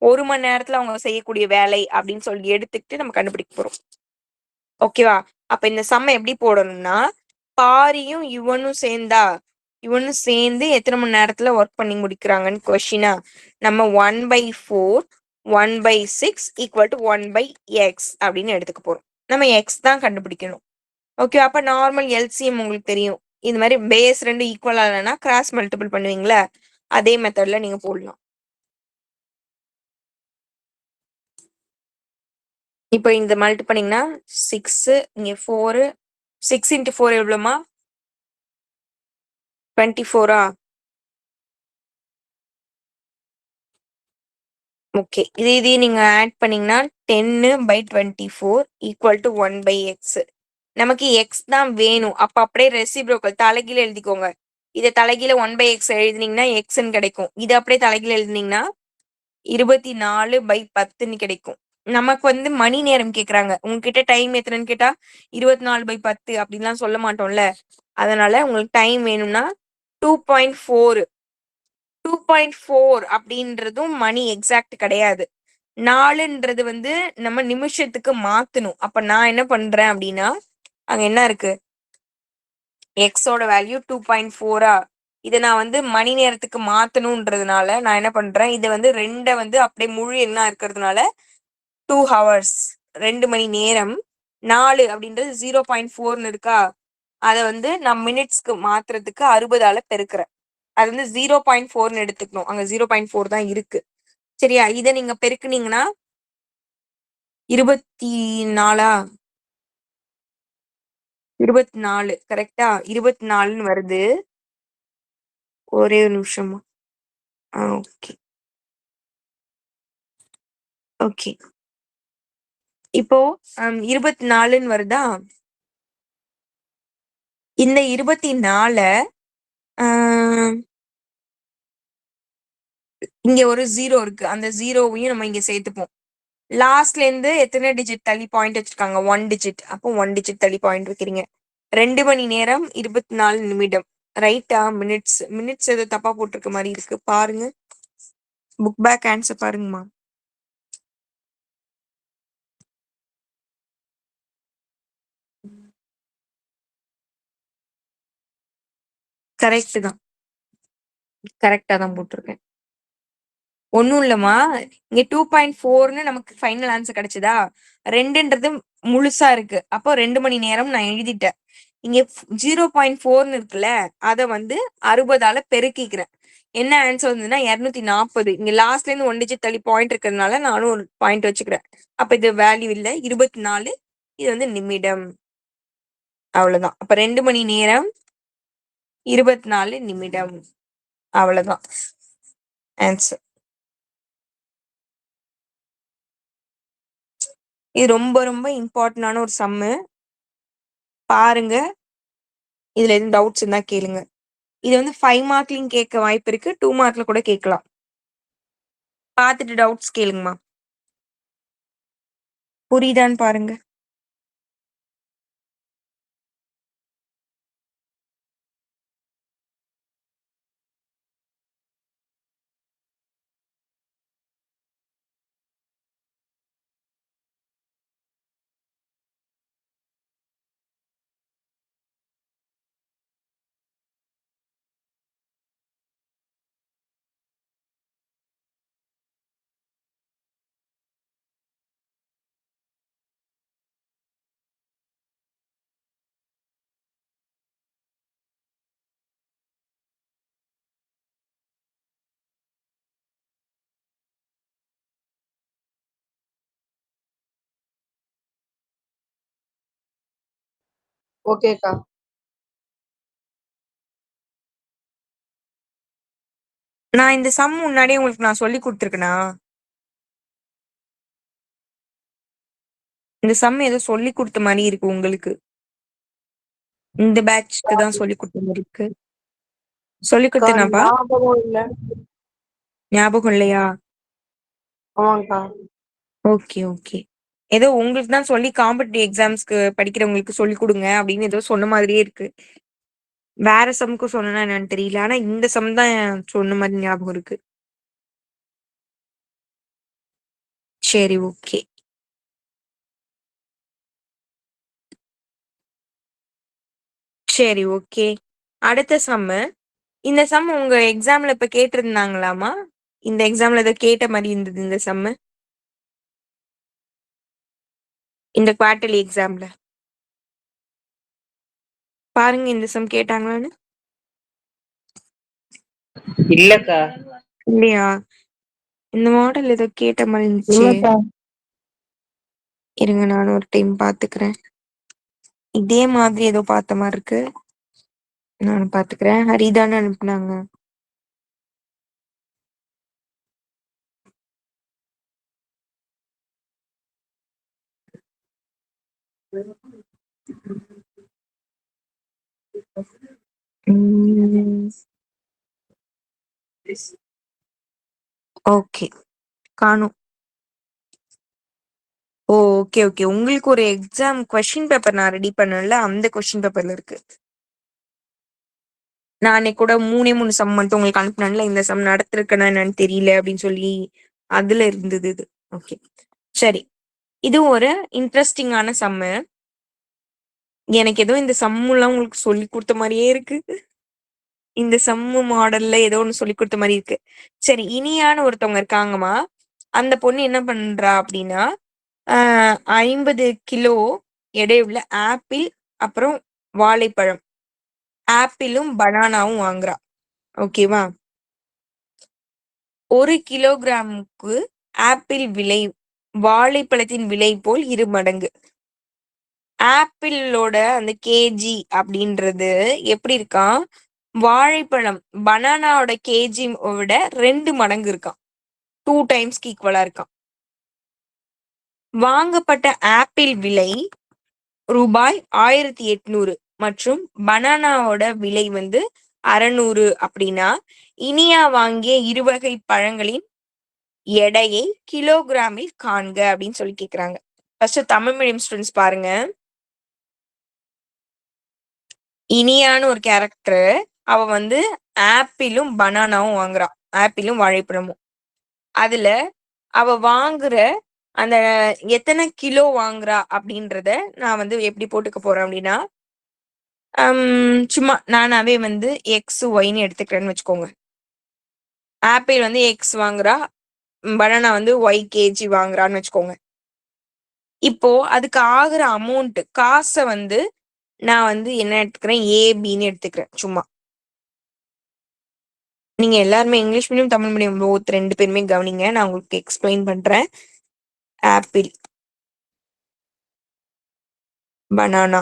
1 மணி நேரத்துல அவங்க செய்யக்கூடிய வேலை அப்படின்னு சொல்லி எடுத்துக்கிட்டு நம்ம கண்டுபிடிக்க போறோம். ஓகேவா? அப்ப இந்த சம்ம எப்படி போடணும்னா பாரியும் இவனும் சேர்ந்து எத்தனை மணி நேரத்துல ஒர்க் பண்ணி முடிக்கிறாங்கன்னு கொஸ்டினா நம்ம 1/4 1/6 ஈக்குவல் டு 1/x அப்படின்னு எடுத்துக்க போறோம். நம்ம எக்ஸ் தான் கண்டுபிடிக்கணும். ஓகே. அப்ப நார்மல் எல்சிஎம் உங்களுக்கு தெரியும். இந்த மாதிரி பேஸ் 2 ஈக்குவல் ஆகலைன்னா கிராஸ் மல்டிபிள் பண்ணுவீங்களா? அதே மெத்தட்ல நீங்க போடலாம். இப்போ இந்த மல்டி பண்ணீங்கன்னா 6 இங்க 4 6 × 4 எவ்வளவுமா? 24ஆ? ஓகே. இது நீங்க ஆட் பண்ணீங்கன்னா 10/24 ஈக்குவல் டு 1/x. நமக்கு எக்ஸ் தான் வேணும். அப்ப அப்படியே ரெசிப்ரோக்கல் தலைகீழ எழுதிக்கோங்க. இதை தலைகீழ 1/x எழுதினீங்கன்னா எக்ஸ்ன்னு கிடைக்கும். இது அப்படியே தலைகீழ எழுதினீங்கன்னா 24/10ன்னு கிடைக்கும். நமக்கு வந்து மணி நேரம் கேக்குறாங்க. உங்ககிட்ட டைம் எத்தனைன்னு கேட்டா 24/10 அப்படின்லாம் சொல்ல மாட்டோம்ல. அதனால உங்களுக்கு டைம் வேணும்னா 2.4 2.4 அப்படின்றதும் மணி எக்ஸாக்ட் கிடையாது. 4ன்றது வந்து நம்ம நிமிஷத்துக்கு மாத்தணும். அப்ப நான் என்ன பண்றேன் அப்படின்னா அங்க என்ன இருக்கு? எக்ஸோட வேல்யூ 2.4ஆ? இதை நான் வந்து மணி நேரத்துக்கு மாத்தணும்ன்றதுனால நான் என்ன பண்றேன்? இதை வந்து 2 வந்து அப்படியே முழு எண்ணா இருக்கிறதுனால 2 hours 2 மணி நேரம் 4 அப்படின்றது 0.4ன்னு இருக்கா? அதை வந்து நான் மினிட்ஸ்க்கு மாத்துறதுக்கு 60ஆல பெருக்கிறேன். அது வந்து 0.4ன்னு எடுத்துக்கணும். அங்க 0.4 தான் இருக்கு. சரியா? இதை நீங்க பெருக்குனீங்கன்னா 24ஆ? 24 கரெக்டா? 24ன்னு வருது. ஒரே ஒரு நிமிஷமா. ஓகே. ஓகே. இப்போ 24ன்னு வருதா? இந்த 24 இங்க ஒரு 0 இருக்கு. அந்த 0வையும் நம்ம இங்க சேர்த்துப்போம். லாஸ்ட்ல இருந்து எத்தனை டிஜிட் தள்ளி பாயிண்ட் வச்சிருக்காங்க? 1 டிஜிட். அப்போ 1 டிஜிட் தள்ளி பாயிண்ட் வைக்கிறீங்க. 2 மணி நேரம் 24 நிமிடம். ரைட்டா? மினிட்ஸ் ஏதோ தப்பா போட்டிருக்க மாதிரி இருக்கு. பாருங்க. புக் பேக் ஆன்சர் பாருங்கம்மா. கரெக்ட் தான். கரெக்டா தான் போட்டிருக்கேன். ஒண்ணும் இல்லம்மா. இங்க 2.4ன்னு நமக்கு ஃபைனல் ஆன்சர் கிடைச்சதா? 2ன்றது முழுசா இருக்கு. அப்போ 2 மணி நேரம் நான் எழுதிட்டேன். இங்க 0.4ன்னு இருக்குல்ல, அத வந்து 60ஆல பெருக்கிக்கிறேன். என்ன ஆன்சர் வந்ததுன்னா 240. இங்க லாஸ்ட்ல இருந்து 1 டிஜிட் தள்ளி பாயிண்ட் இருக்கிறதுனால நானும் ஒரு பாயிண்ட் வச்சுக்கிறேன். அப்ப இது வேல்யூ இல்ல. 24. இது வந்து நிமிடம். அவ்வளவுதான். அப்ப 2 மணி நேரம் 24 நிமிடம். அவ்வளவுதான் ஆன்சர். இது ரொம்ப ரொம்ப இம்பார்ட்டன்டான ஒரு சம்மு. பாருங்க. இதுல எதுவும் டவுட்ஸ் இருந்தா கேளுங்க. இது வந்து 5 மார்க்லயும் கேட்க வாய்ப்பு இருக்கு. 2 மார்க்ல கூட கேட்கலாம். பார்த்துட்டு டவுட்ஸ் கேளுங்கம்மா. புரியுதான்னு பாருங்க. ஓகேக்கா. நான் இந்த சம் முன்னாடியே உங்களுக்கு நான் சொல்லி கொடுத்துருக்கேனா? இந்த சம் ஏதோ சொல்லி கொடுத்த மாதிரி இருக்கு உங்களுக்கு. இந்த பேட்ச்க்கு தான் சொல்லி கொடுத்த மாதிரி இருக்கு. சொல்லி அக்கா கொடுத்தேனாப்பா? ஞாபகம் இல்ல. ஞாபகம் இல்லையா? ஆமாங்கக்கா. Okay okay. ஏதோ உங்களுக்கு தான் சொல்லி காம்படிட்டிவ் எக்ஸாம்ஸ்க்கு படிக்கிறவங்களுக்கு சொல்லி கொடுங்க அப்படின்னு ஏதோ சொன்ன மாதிரியே இருக்கு. வேற சம்க்கும் சொன்னா என்னன்னு தெரியல. ஆனா இந்த சம் தான் சொன்ன மாதிரி ஞாபகம் இருக்கு. சரி ஓகே. சரி ஓகே. அடுத்த சம்மு. இந்த சம் உங்க எக்ஸாம்ல இப்ப கேட்டிருந்தாங்களாமா? இந்த எக்ஸாம்ல ஏதோ கேட்ட மாதிரி இருந்தது இந்த சம்மு. இந்த குவார்டர்லி எக்ஸாம்ல. பாருங்க இந்த சம் கேட்டாங்களான்னு. இல்லக்கா. இல்லையா? இந்த மாடல் ஏதோ கேட்ட மாதிரி இருந்துச்சு. இல்லக்கா. இருங்க நான் ஒரு டைம் பாத்துக்கிறேன். இதே மாதிரி ஏதோ பார்த்த மாதிரி இருக்கு. நான் பாத்துக்கிறேன். ஹரிதான்னு அனுப்புனாங்க. ஓகே. காணும். ஓ ஓகே ஓகே. உங்களுக்கு ஒரு எக்ஸாம் கொஸ்டின் பேப்பர் நான் ரெடி பண்ணல. அந்த கொஸ்டின் பேப்பர்ல இருக்கு. நான் அன்னைக்கு கூட 3 சம் மட்டும் உங்களுக்கு அனுப்பினேன்ல. இந்த சம் நடத்திருக்கேனா என்னன்னு தெரியல அப்படின்னு சொல்லி அதுல இருந்தது இது. ஓகே சரி. இது ஒரு இன்ட்ரெஸ்டிங்கான சம்மு. எனக்கு ஏதோ இந்த சம்முலாம் உங்களுக்கு சொல்லி கொடுத்த மாதிரியே இருக்கு. இந்த சம்மு மாடல்ல ஏதோ ஒண்ணு சொல்லி கொடுத்த மாதிரி இருக்கு. சரி இனியான ஒருத்தவங்க இருக்காங்கம்மா. அந்த பொண்ணு என்ன பண்றா அப்படின்னா 50 கிலோ எடையுள்ள ஆப்பிள் அப்புறம் வாழைப்பழம், ஆப்பிளும் பனானாவும் வாங்குறா. ஓகேவா? 1 கிலோகிராமுக்கு ஆப்பிள் விலை வாழைப்பழத்தின் விலை போல் 2 மடங்கு. ஆப்பிளோட அந்த கேஜி அப்படின்றது எப்படி இருக்கான்? வாழைப்பழம் பனானாவோட கேஜி விட 2 மடங்கு இருக்கான். 2 டைம்ஸ்க்கு ஈக்குவலா இருக்கான். வாங்கப்பட்ட ஆப்பிள் விலை ரூபாய் 1800 மற்றும் பனானாவோட விலை வந்து 600 அப்படின்னா இனியா வாங்கிய இருவகை பழங்களின் எடையை கிலோகிராமில் காண்க அப்படின்னு சொல்லி கேக்குறாங்க. ஃபர்ஸ்ட் தமிழ் மீடியம் ஸ்டூடெண்ட்ஸ் பாருங்க. இனியான்னு ஒரு கேரக்டர், அவ வந்து ஆப்பிளும் பனானாவும் வாங்குறா, ஆப்பிளும் வாழைப்பழமும். அதுல அவ வாங்குற அந்த எத்தனை கிலோ வாங்குறா அப்படின்றத நான் வந்து எப்படி போட்டுக்க போறேன் அப்படின்னா, சும்மா நானாவே வந்து எக்ஸ் ஒய்ன்னு எடுத்துக்கிறேன்னு வச்சுக்கோங்க. ஆப்பிள் வந்து எக்ஸ் வாங்குறா, பனானா வந்து ஒய் கேஜி வாங்குறான்னு வச்சுக்கோங்க. இப்போ அதுக்கு ஆகுற அமௌண்ட் காசை வந்து நான் வந்து என்ன எடுத்துக்கிறேன், ஏபின்னு எடுத்துக்கிறேன். சும்மா நீங்க எல்லாருமே English medium Tamil medium both 2 பேருமே கவனிங்க, நான் உங்களுக்கு எக்ஸ்பிளைன் பண்றேன். ஆப்பிள், பனானா,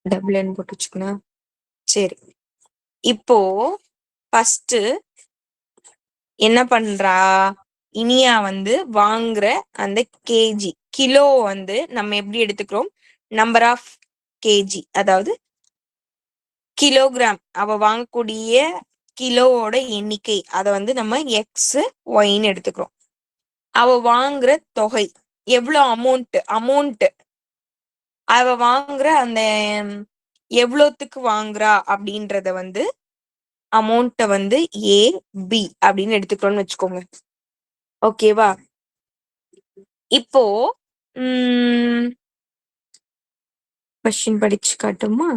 டபுள் என் போட்டு வச்சுக்கணும். சரி, இப்போ ஃபர்ஸ்ட் என்ன பண்றா, இனியா வந்து வாங்குற அந்த கேஜி கிலோ வந்து நம்ம எப்படி எடுத்துக்கிறோம், நம்பர் ஆஃப் கேஜி, அதாவது கிலோகிராம். அவ வாங்கக்கூடிய கிலோவோட எண்ணிக்கை, அதை வந்து நம்ம எக்ஸ் ஒய்ன்னு எடுத்துக்கிறோம். அவ வாங்குற தொகை எவ்வளவு அமௌண்ட் அவ வாங்குற அந்த எவ்வளோத்துக்கு வாங்குறா அப்படின்றத வந்து அமௌண்ட்டை வந்து ஏ பி அப்படின்னு எடுத்துக்கிறோம்னு வச்சுக்கோங்க. ஓகேவா? இப்போ கொஸ்டின் படிச்சு காட்டுமா?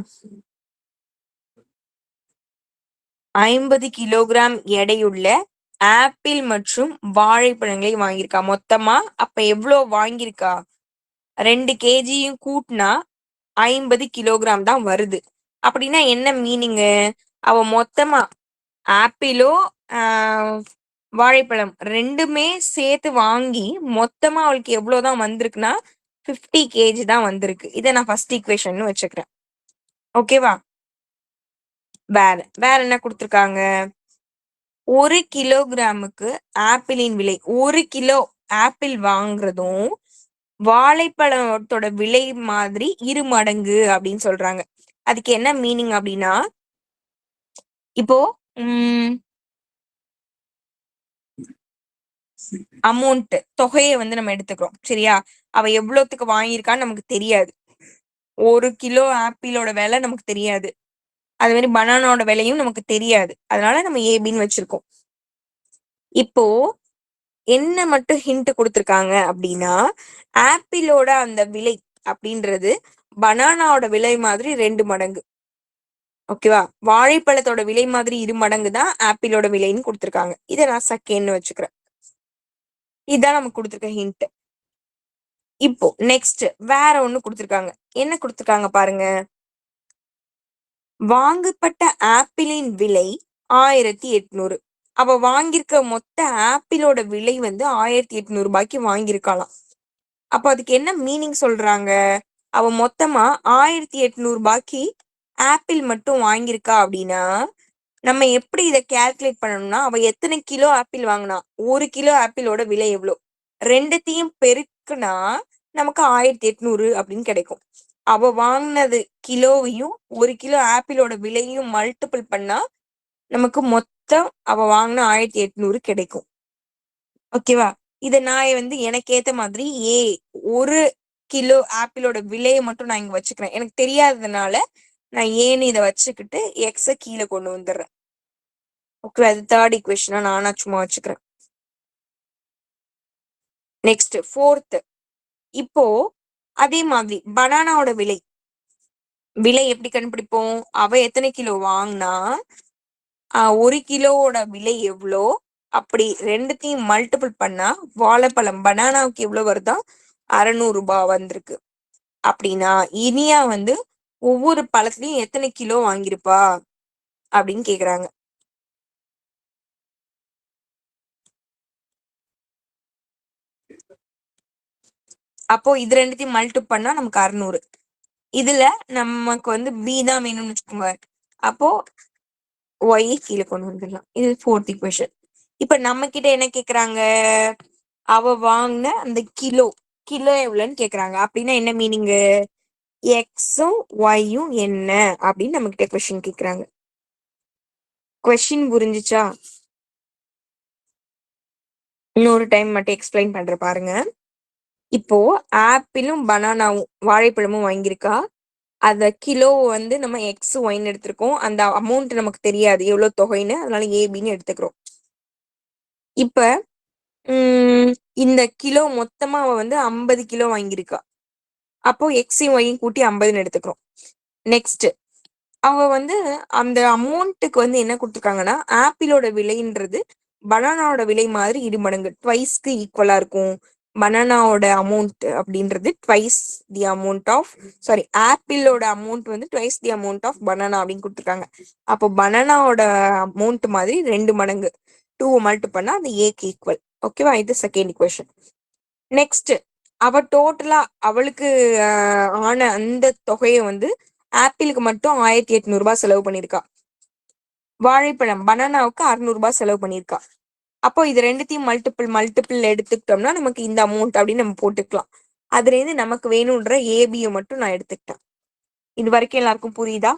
50 கிலோகிராம் எடையுள்ள ஆப்பிள் மற்றும் வாழைப்பழங்களை வாங்கியிருக்கா மொத்தமா. அப்ப எவ்வளவு வாங்கியிருக்கா, 2 கேஜியும் கூட்டினா 50 கிலோகிராம் தான் வருது. அப்படின்னா என்ன மீனிங்கு, அவ மொத்தமா ஆப்பிளோ வாழைப்பழம் ரெண்டுமே சேர்த்து வாங்கி மொத்தமா அவளுக்கு எவ்வளவுதான் வந்திருக்குன்னா 50 கேஜி தான் வந்திருக்கு. இதை நான் ஃபர்ஸ்ட் ஈக்குவேஷன் வச்சுக்கிறேன். ஓகேவா? வேற என்ன கொடுத்துருக்காங்க, 1 கிலோகிராமுக்கு ஆப்பிளின் விலை, 1 கிலோ ஆப்பிள் வாங்குறதும் வாழைப்பழத்தோட விலை மாதிரி 2 மடங்கு அப்படின்னு சொல்றாங்க. அதுக்கு என்ன மீனிங் அப்படின்னா, இப்போ அமௌண்ட் தொகையை வந்து நம்ம எடுத்துக்கிறோம். சரியா? அவ எவ்வளவுத்துக்கு வாங்கியிருக்கான்னு நமக்கு தெரியாது. 1 கிலோ ஆப்பிளோட விலை நமக்கு தெரியாது, அது மாதிரி பனானாவோட விலையும் நமக்கு தெரியாது. அதனால நம்ம ஏபின்னு வச்சிருக்கோம். இப்போ என்ன மட்டும் ஹிண்ட் கொடுத்துருக்காங்க அப்படின்னா, ஆப்பிளோட அந்த விலை அப்படின்றது பனானாவோட விலை மாதிரி 2 மடங்கு. ஓகேவா? வாழைப்பழத்தோட விலை மாதிரி 2 மடங்கு தான் ஆப்பிளோட விலைன்னு கொடுத்துருக்காங்க. இதை நான் செகண்ட்னு வச்சுக்கிறேன். இதுதான் நமக்கு கொடுத்துருக்க ஹிண்ட். இப்போ நெக்ஸ்ட் வேற ஒண்ணு கொடுத்துருக்காங்க. என்ன கொடுத்துருக்காங்க பாருங்க, வாங்கப்பட்ட ஆப்பிளின் விலை 1800. அவ வாங்கியிருக்க மொத்த ஆப்பிளோட விலை வந்து 1800 ரூபாய்க்கு வாங்கியிருக்கலாம். அப்ப அதுக்கு என்ன மீனிங் சொல்றாங்க, அவ மொத்தமா 1800 ரூபாய்க்கு ஆப்பிள் மட்டும் வாங்கியிருக்கா அப்படின்னா நம்ம எப்படி இதை கால்குலேட் பண்ணணும்னா, அவ எத்தனை கிலோ ஆப்பிள் வாங்கினா, 1 கிலோ ஆப்பிளோட விலை எவ்வளோ, ரெண்டுத்தையும் பெருக்குனா நமக்கு 1800 அப்படின்னு கிடைக்கும். அவ வாங்கினது கிலோவையும் 1 கிலோ ஆப்பிளோட விலையும் மல்டிபிள் பண்ணா நமக்கு மொத்தம் அவ வாங்கின 1800 கிடைக்கும். ஓகேவா? இதை நான் வந்து எனக்கு ஏத்த மாதிரி 1 கிலோ ஆப்பிளோட விலையை மட்டும் நான் இங்க வச்சுக்கிறேன். எனக்கு தெரியாததுனால நான் ஏன்னு இதை வச்சுக்கிட்டு எக்ஸ கீழே கொண்டு வந்துடுறேன். ஓகே, அது தேர்ட் ஈக்குவேஷனா நானா சும்மா வச்சுக்கிறேன். Next fourth. இப்போ அதே மாதிரி பனானாவோட விலை எப்படி கண்டுபிடிப்போம், அவ எத்தனை கிலோ வாங்கினா 1 கிலோவோட விலை எவ்வளோ, அப்படி ரெண்டுத்தையும் மல்டிபிள் பண்ணா வாழைப்பழம் பனானாவுக்கு எவ்வளவு வருதா, 600 ரூபாய் வந்திருக்கு. அப்படின்னா இனியா வந்து ஒவ்வொரு பழத்துலயும் எத்தனை கிலோ வாங்கியிருப்பா அப்படின்னு கேக்குறாங்க. அப்போ இது ரெண்டுத்தையும் மல்டிபிள் பண்ணா நமக்கு 600. இதுல நமக்கு வந்து பி தான் வேணும்னு வச்சுக்கோங்க. அப்போ ஒய் கீழே கொண்டு வந்துடலாம். இது ஃபோர்த் ஈக்குவேஷன். இப்ப நம்ம கிட்ட என்ன கேக்குறாங்க, அவ வாங்கின அந்த கிலோ எவ்வளவுன்னு கேக்குறாங்க. அப்படின்னா என்ன மீனிங்கு, எக்ஸும் ஒய்யும் என்ன அப்படின்னு நம்ம கிட்ட கொஸ்டின் கேக்குறாங்க. கொஸ்டின் புரிஞ்சுச்சா? இன்னொரு டைம் மட்டும் எக்ஸ்பிளைன் பண்ற பாருங்க. இப்போ ஆப்பிளும் பனானாவும் வாழைப்பழமும் வாங்கியிருக்கா. அத கிலோ வந்து நம்ம எக்ஸ் ஒய்ன்னு எடுத்திருக்கோம். அந்த அமௌண்ட் நமக்கு தெரியாது எவ்வளவு தொகைன்னு, அதனால ஏபின்னு எடுத்துக்கிறோம். இப்ப இந்த கிலோ மொத்தமா அவ வந்து 50 கிலோ வாங்கியிருக்கா. அப்போ எக்ஸையும் ஒய்யும் கூட்டி 50ன்னு எடுத்துக்கிறோம். நெக்ஸ்ட் அவ வந்து அந்த அமௌண்ட்டுக்கு வந்து என்ன கொடுத்துருக்காங்கன்னா, ஆப்பிளோட விலைன்றது பனானாவோட விலை மாதிரி 2 மடங்கு ட்வைஸ்க்கு ஈக்குவலா இருக்கும். பனானாவோட அமௌண்ட் அப்படின்றது ட்வைஸ் தி அமௌண்ட் ஆஃப் ஆப்பிளோட அமௌண்ட் வந்து twice the amount of banana அப்படின்னு கொடுத்துருக்காங்க. அப்போ பனானாவோட அமௌண்ட் மாதிரி 2 மடங்கு 2 மல்டி பண்ணா அந்த ஏக்கு ஈக்குவல். ஓகேவா? இது செகண்ட் கொஸ்டின். நெக்ஸ்ட் அவ டோட்டலா அவளுக்கு ஆன அந்த தொகையை வந்து ஆப்பிளுக்கு மட்டும் 1800 ரூபாய் செலவு பண்ணிருக்கா. வாழைப்பழம் பனானாவுக்கு 600 ரூபாய் செலவு பண்ணிருக்கா. அப்போ இது ரெண்டுத்தையும் மல்டிபிள் எடுத்துக்கிட்டோம்னா நமக்கு இந்த அமௌண்ட் அப்படின்னு நம்ம போட்டுக்கலாம். அதுல இருந்து நமக்கு வேணும்ன்ற ஏபியை மட்டும் நான் எடுத்துக்கிட்டேன். இது வரைக்கும் எல்லாருக்கும் புரியுதா?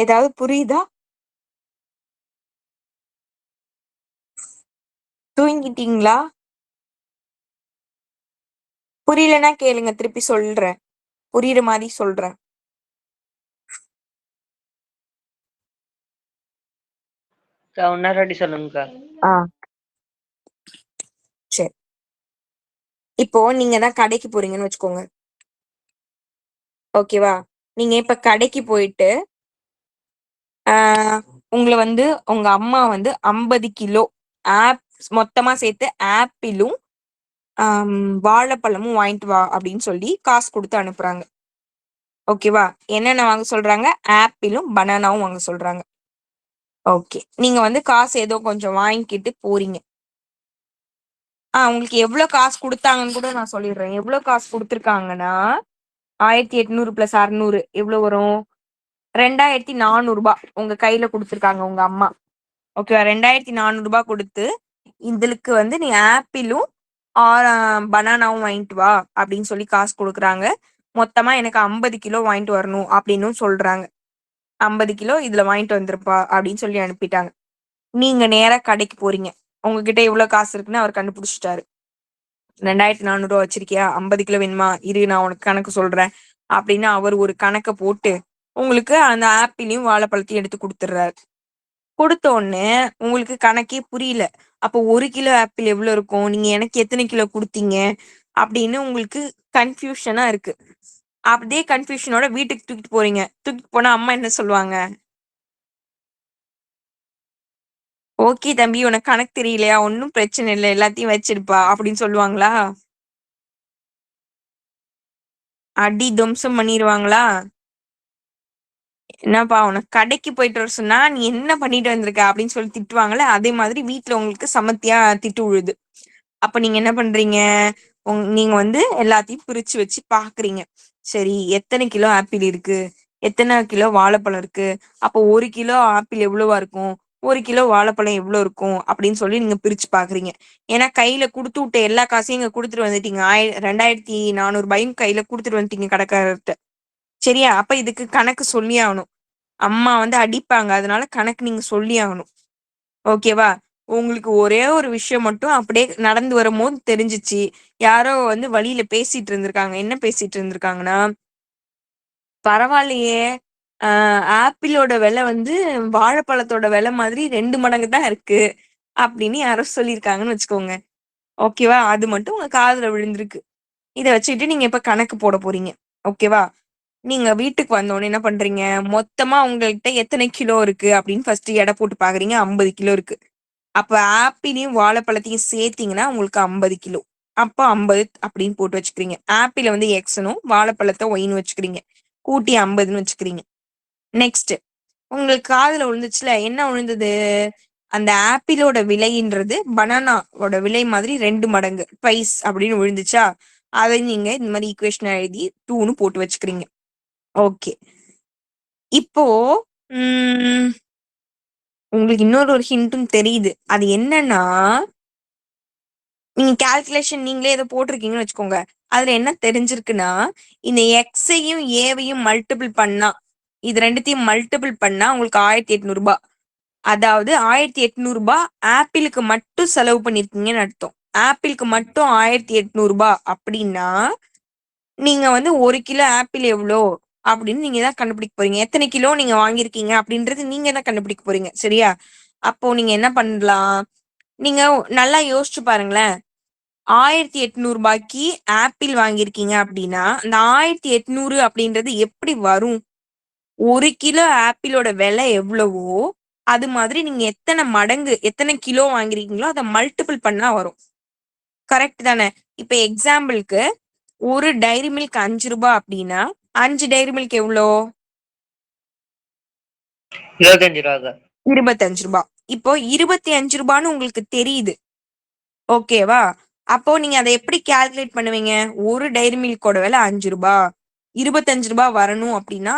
ஏதாவது புரியுதா? தூங்கிட்டீங்களா? புரியலன்னா கேளுங்க, திருப்பி சொல்றேன். புரியுற மாதிரி சொல்றேன். இன்னொரு சொல்லுங்கக்கா. சரி, இப்போ நீங்க தான் கடைக்கு போறீங்கன்னு வச்சுக்கோங்க. ஓகேவா? நீங்க இப்ப கடைக்கு போயிட்டு உங்களை வந்து உங்க அம்மா வந்து 50 கிலோ மொத்தமா சேர்த்து ஆப்பிளும் வாழைப்பழமும் வாங்கிட்டு வா அப்படின்னு சொல்லி காசு கொடுத்து அனுப்புறாங்க. ஓகேவா? என்னென்ன வாங்க சொல்றாங்க? ஆப்பிளும் பனானாவும் வாங்க சொல்றாங்க. ஓகே, நீங்க வந்து காசு ஏதோ கொஞ்சம் வாங்கிக்கிட்டு போறீங்க. உங்களுக்கு எவ்வளவு காசு கொடுத்தாங்கன்னு கூட நான் சொல்லிடுறேன். எவ்வளவு காசு கொடுத்துருக்காங்கன்னா 1800 + 600 எவ்வளவு வரும்? 2400 ரூபாய் உங்க கையில கொடுத்துருக்காங்க உங்க அம்மா. ஓகேவா? 2400 ரூபாய் கொடுத்து இதுக்கு வந்து நீ ஆப்பிளும் பனானாவும் வாங்கிட்டு வா அப்படின்னு சொல்லி காசு கொடுக்குறாங்க. மொத்தமா எனக்கு 50 கிலோ வாங்கிட்டு வரணும் அப்படின்னு சொல்றாங்க. 50 கிலோ இதுல வாங்கிட்டு வந்திருப்பா அப்படின்னு சொல்லி அனுப்பிட்டாங்க. நீங்க நேரா கடைக்கு போறீங்க. உங்ககிட்ட எவ்வளவு காசு இருக்குன்னு அவர் கண்டுபிடிச்சிட்டாரு. 2400 ரூபாய் வச்சிருக்கியா? 50 கிலோ வேணுமா? இரு நான் உனக்கு கணக்கு சொல்றேன் அப்படின்னு அவர் ஒரு கணக்கை போட்டு உங்களுக்கு அந்த ஆப்பிளையும் வாழைப்பழத்தையும் எடுத்து கொடுத்துடுறாரு. கொடுத்த உடனே உங்களுக்கு கணக்கே புரியல. அப்போ 1 கிலோ ஆப்பிள் எவ்வளவு இருக்கும், நீங்க எனக்கு எத்தனை கிலோ கொடுத்தீங்க அப்படின்னு உங்களுக்கு கன்ஃபியூஷனா இருக்கு. அப்படியே கன்ஃபியூஷனோட வீட்டுக்கு தூக்கிட்டு போறீங்க. தூக்கிட்டு போனா அம்மா என்ன சொல்லுவாங்க? ஓகே தம்பி, உனக்கு கணக்கு தெரியலையா? ஒன்னும் பிரச்சனை இல்லை, எல்லாத்தையும் வச்சிருப்பா அப்படின்னு சொல்லுவாங்களா? அடி துவம்சம் பண்ணிடுவாங்களா? என்னப்பா உனக்கு கடைக்கு போயிட்டு வர சொன்னா நீ என்ன பண்ணிட்டு வந்திருக்க அப்படின்னு சொல்லி திட்டுவாங்கல்ல, அதே மாதிரி வீட்டுல உங்களுக்கு சமத்தியா திட்டு விழுது. அப்ப நீங்க என்ன பண்றீங்க? நீங்க வந்து எல்லாத்தையும் பிரிச்சு வச்சு பாக்குறீங்க. சரி, எத்தனை கிலோ ஆப்பிள் இருக்கு, எத்தனை கிலோ வாழைப்பழம் இருக்கு, அப்போ 1 கிலோ ஆப்பிள் எவ்வளவா இருக்கும், 1 கிலோ வாழைப்பழம் எவ்வளவு இருக்கும் அப்படின்னு சொல்லி நீங்க பிரிச்சு பாக்குறீங்க. ஏன்னா கையில குடுத்து விட்ட எல்லா காசையும் இங்க குடுத்துட்டு வந்துட்டீங்க. 2400 ரூபாயும் கையில குடுத்துட்டு வந்துட்டீங்க கடைக்காரர்கிட்ட. சரியா? அப்ப இதுக்கு கணக்கு சொல்லி ஆகணும். அம்மா வந்து அடிப்பாங்க, அதனால கணக்கு நீங்க சொல்லி ஆகணும். ஓகேவா? உங்களுக்கு ஒரே ஒரு விஷயம் மட்டும் அப்படியே நடந்து வரும்போது தெரிஞ்சிச்சு. யாரோ வந்து வழியில பேசிட்டு இருந்திருக்காங்க. என்ன பேசிட்டு இருந்திருக்காங்கன்னா, பரவாயில்லையே, ஆப்பிளோட விலை வந்து வாழைப்பழத்தோட விலை மாதிரி 2 மடங்கு தான் இருக்கு அப்படின்னு யாரோ சொல்லியிருக்காங்கன்னு வச்சுக்கோங்க. ஓகேவா? அது மட்டும் உங்க காதுல விழுந்திருக்கு. இதை வச்சுக்கிட்டு நீங்க இப்ப கணக்கு போட போறீங்க. ஓகேவா? நீங்க வீட்டுக்கு வந்தோடனே என்ன பண்றீங்க? மொத்தமா உங்கள்கிட்ட எத்தனை கிலோ இருக்கு அப்படின்னு ஃபர்ஸ்ட் எடை போட்டு பாக்குறீங்க. 50 கிலோ இருக்கு. அப்ப ஆப்பிளையும் வாழைப்பழத்தையும் சேர்த்தீங்கன்னா உங்களுக்கு 50 கிலோ. அப்ப 50 அப்படின்னு போட்டு வச்சுக்கிறீங்க. ஆப்பிள வந்து எக்ஸ்னும் வாழைப்பழத்தை ஒய்னு வச்சுக்கிறீங்க. கூட்டி 50ன்னு வச்சுக்கிறீங்க. நெக்ஸ்ட் உங்களுக்கு காதுல விழுந்துச்சுல, என்ன விழுந்தது? அந்த ஆப்பிளோட விலைன்றது பனானாவோட விலை மாதிரி 2 மடங்கு ட்வைஸ் அப்படின்னு விழுந்துச்சா? அதை நீங்க இந்த மாதிரி ஈக்குவேஷன் எழுதி 2ன்னு போட்டு வச்சுக்கிறீங்க. ஓகே, இப்போ உங்களுக்கு இன்னொரு ஹிண்ட்டும் தெரியுது. அது என்னன்னா, நீங்க கால்குலேஷன் நீங்களே ஏதோ போட்டிருக்கீங்கன்னு வச்சுக்கோங்க. அதுல என்ன தெரிஞ்சிருக்குன்னா, இந்த எக்ஸையும் ஏவையும் மல்டிபிள் பண்ணா, இது ரெண்டுத்தையும் மல்டிபிள் பண்ணா உங்களுக்கு 1800 ரூபாய். அதாவது 1800 ரூபாய் ஆப்பிளுக்கு மட்டும் செலவு பண்ணிருக்கீங்கன்னு அர்த்தம். ஆப்பிளுக்கு மட்டும் 1800 ரூபாய் அப்படின்னா நீங்க வந்து 1 கிலோ ஆப்பிள் எவ்வளோ அப்படின்னு நீங்க தான் கண்டுபிடிக்க போறீங்க. எத்தனை கிலோ நீங்க வாங்கியிருக்கீங்க அப்படின்றது நீங்க தான் கண்டுபிடிக்க போறீங்க. சரியா? அப்போ நீங்க என்ன பண்ணலாம், நீங்க நல்லா யோசிச்சு பாருங்களேன். 1800 ரூபாய்க்கு ஆப்பிள் வாங்கியிருக்கீங்க அப்படின்னா அந்த 1800 அப்படின்றது எப்படி வரும்? 1 கிலோ ஆப்பிளோட விலை எவ்வளவோ அது மாதிரி நீங்க எத்தனை மடங்கு எத்தனை கிலோ வாங்குறீங்களோ அதை மல்டிபிள் பண்ணா வரும். கரெக்ட் தானே? இப்ப எக்ஸாம்பிளுக்கு ஒரு டைரி மில்க் 5 ரூபாய் அப்படின்னா 5 டைரி மில்க் எவ்வளோ? 25 ரூபாங்க. 25 ரூபாய். இப்போ 25 ரூபான்னு உங்களுக்கு தெரியுது. ஓகேவா? அப்போ நீங்க அதை எப்படி கால்குலேட் பண்ணுவீங்க? ஒரு டைரி மில்கோட விலை 5 ரூபாய், 25 ரூபாய் வரணும் அப்படின்னா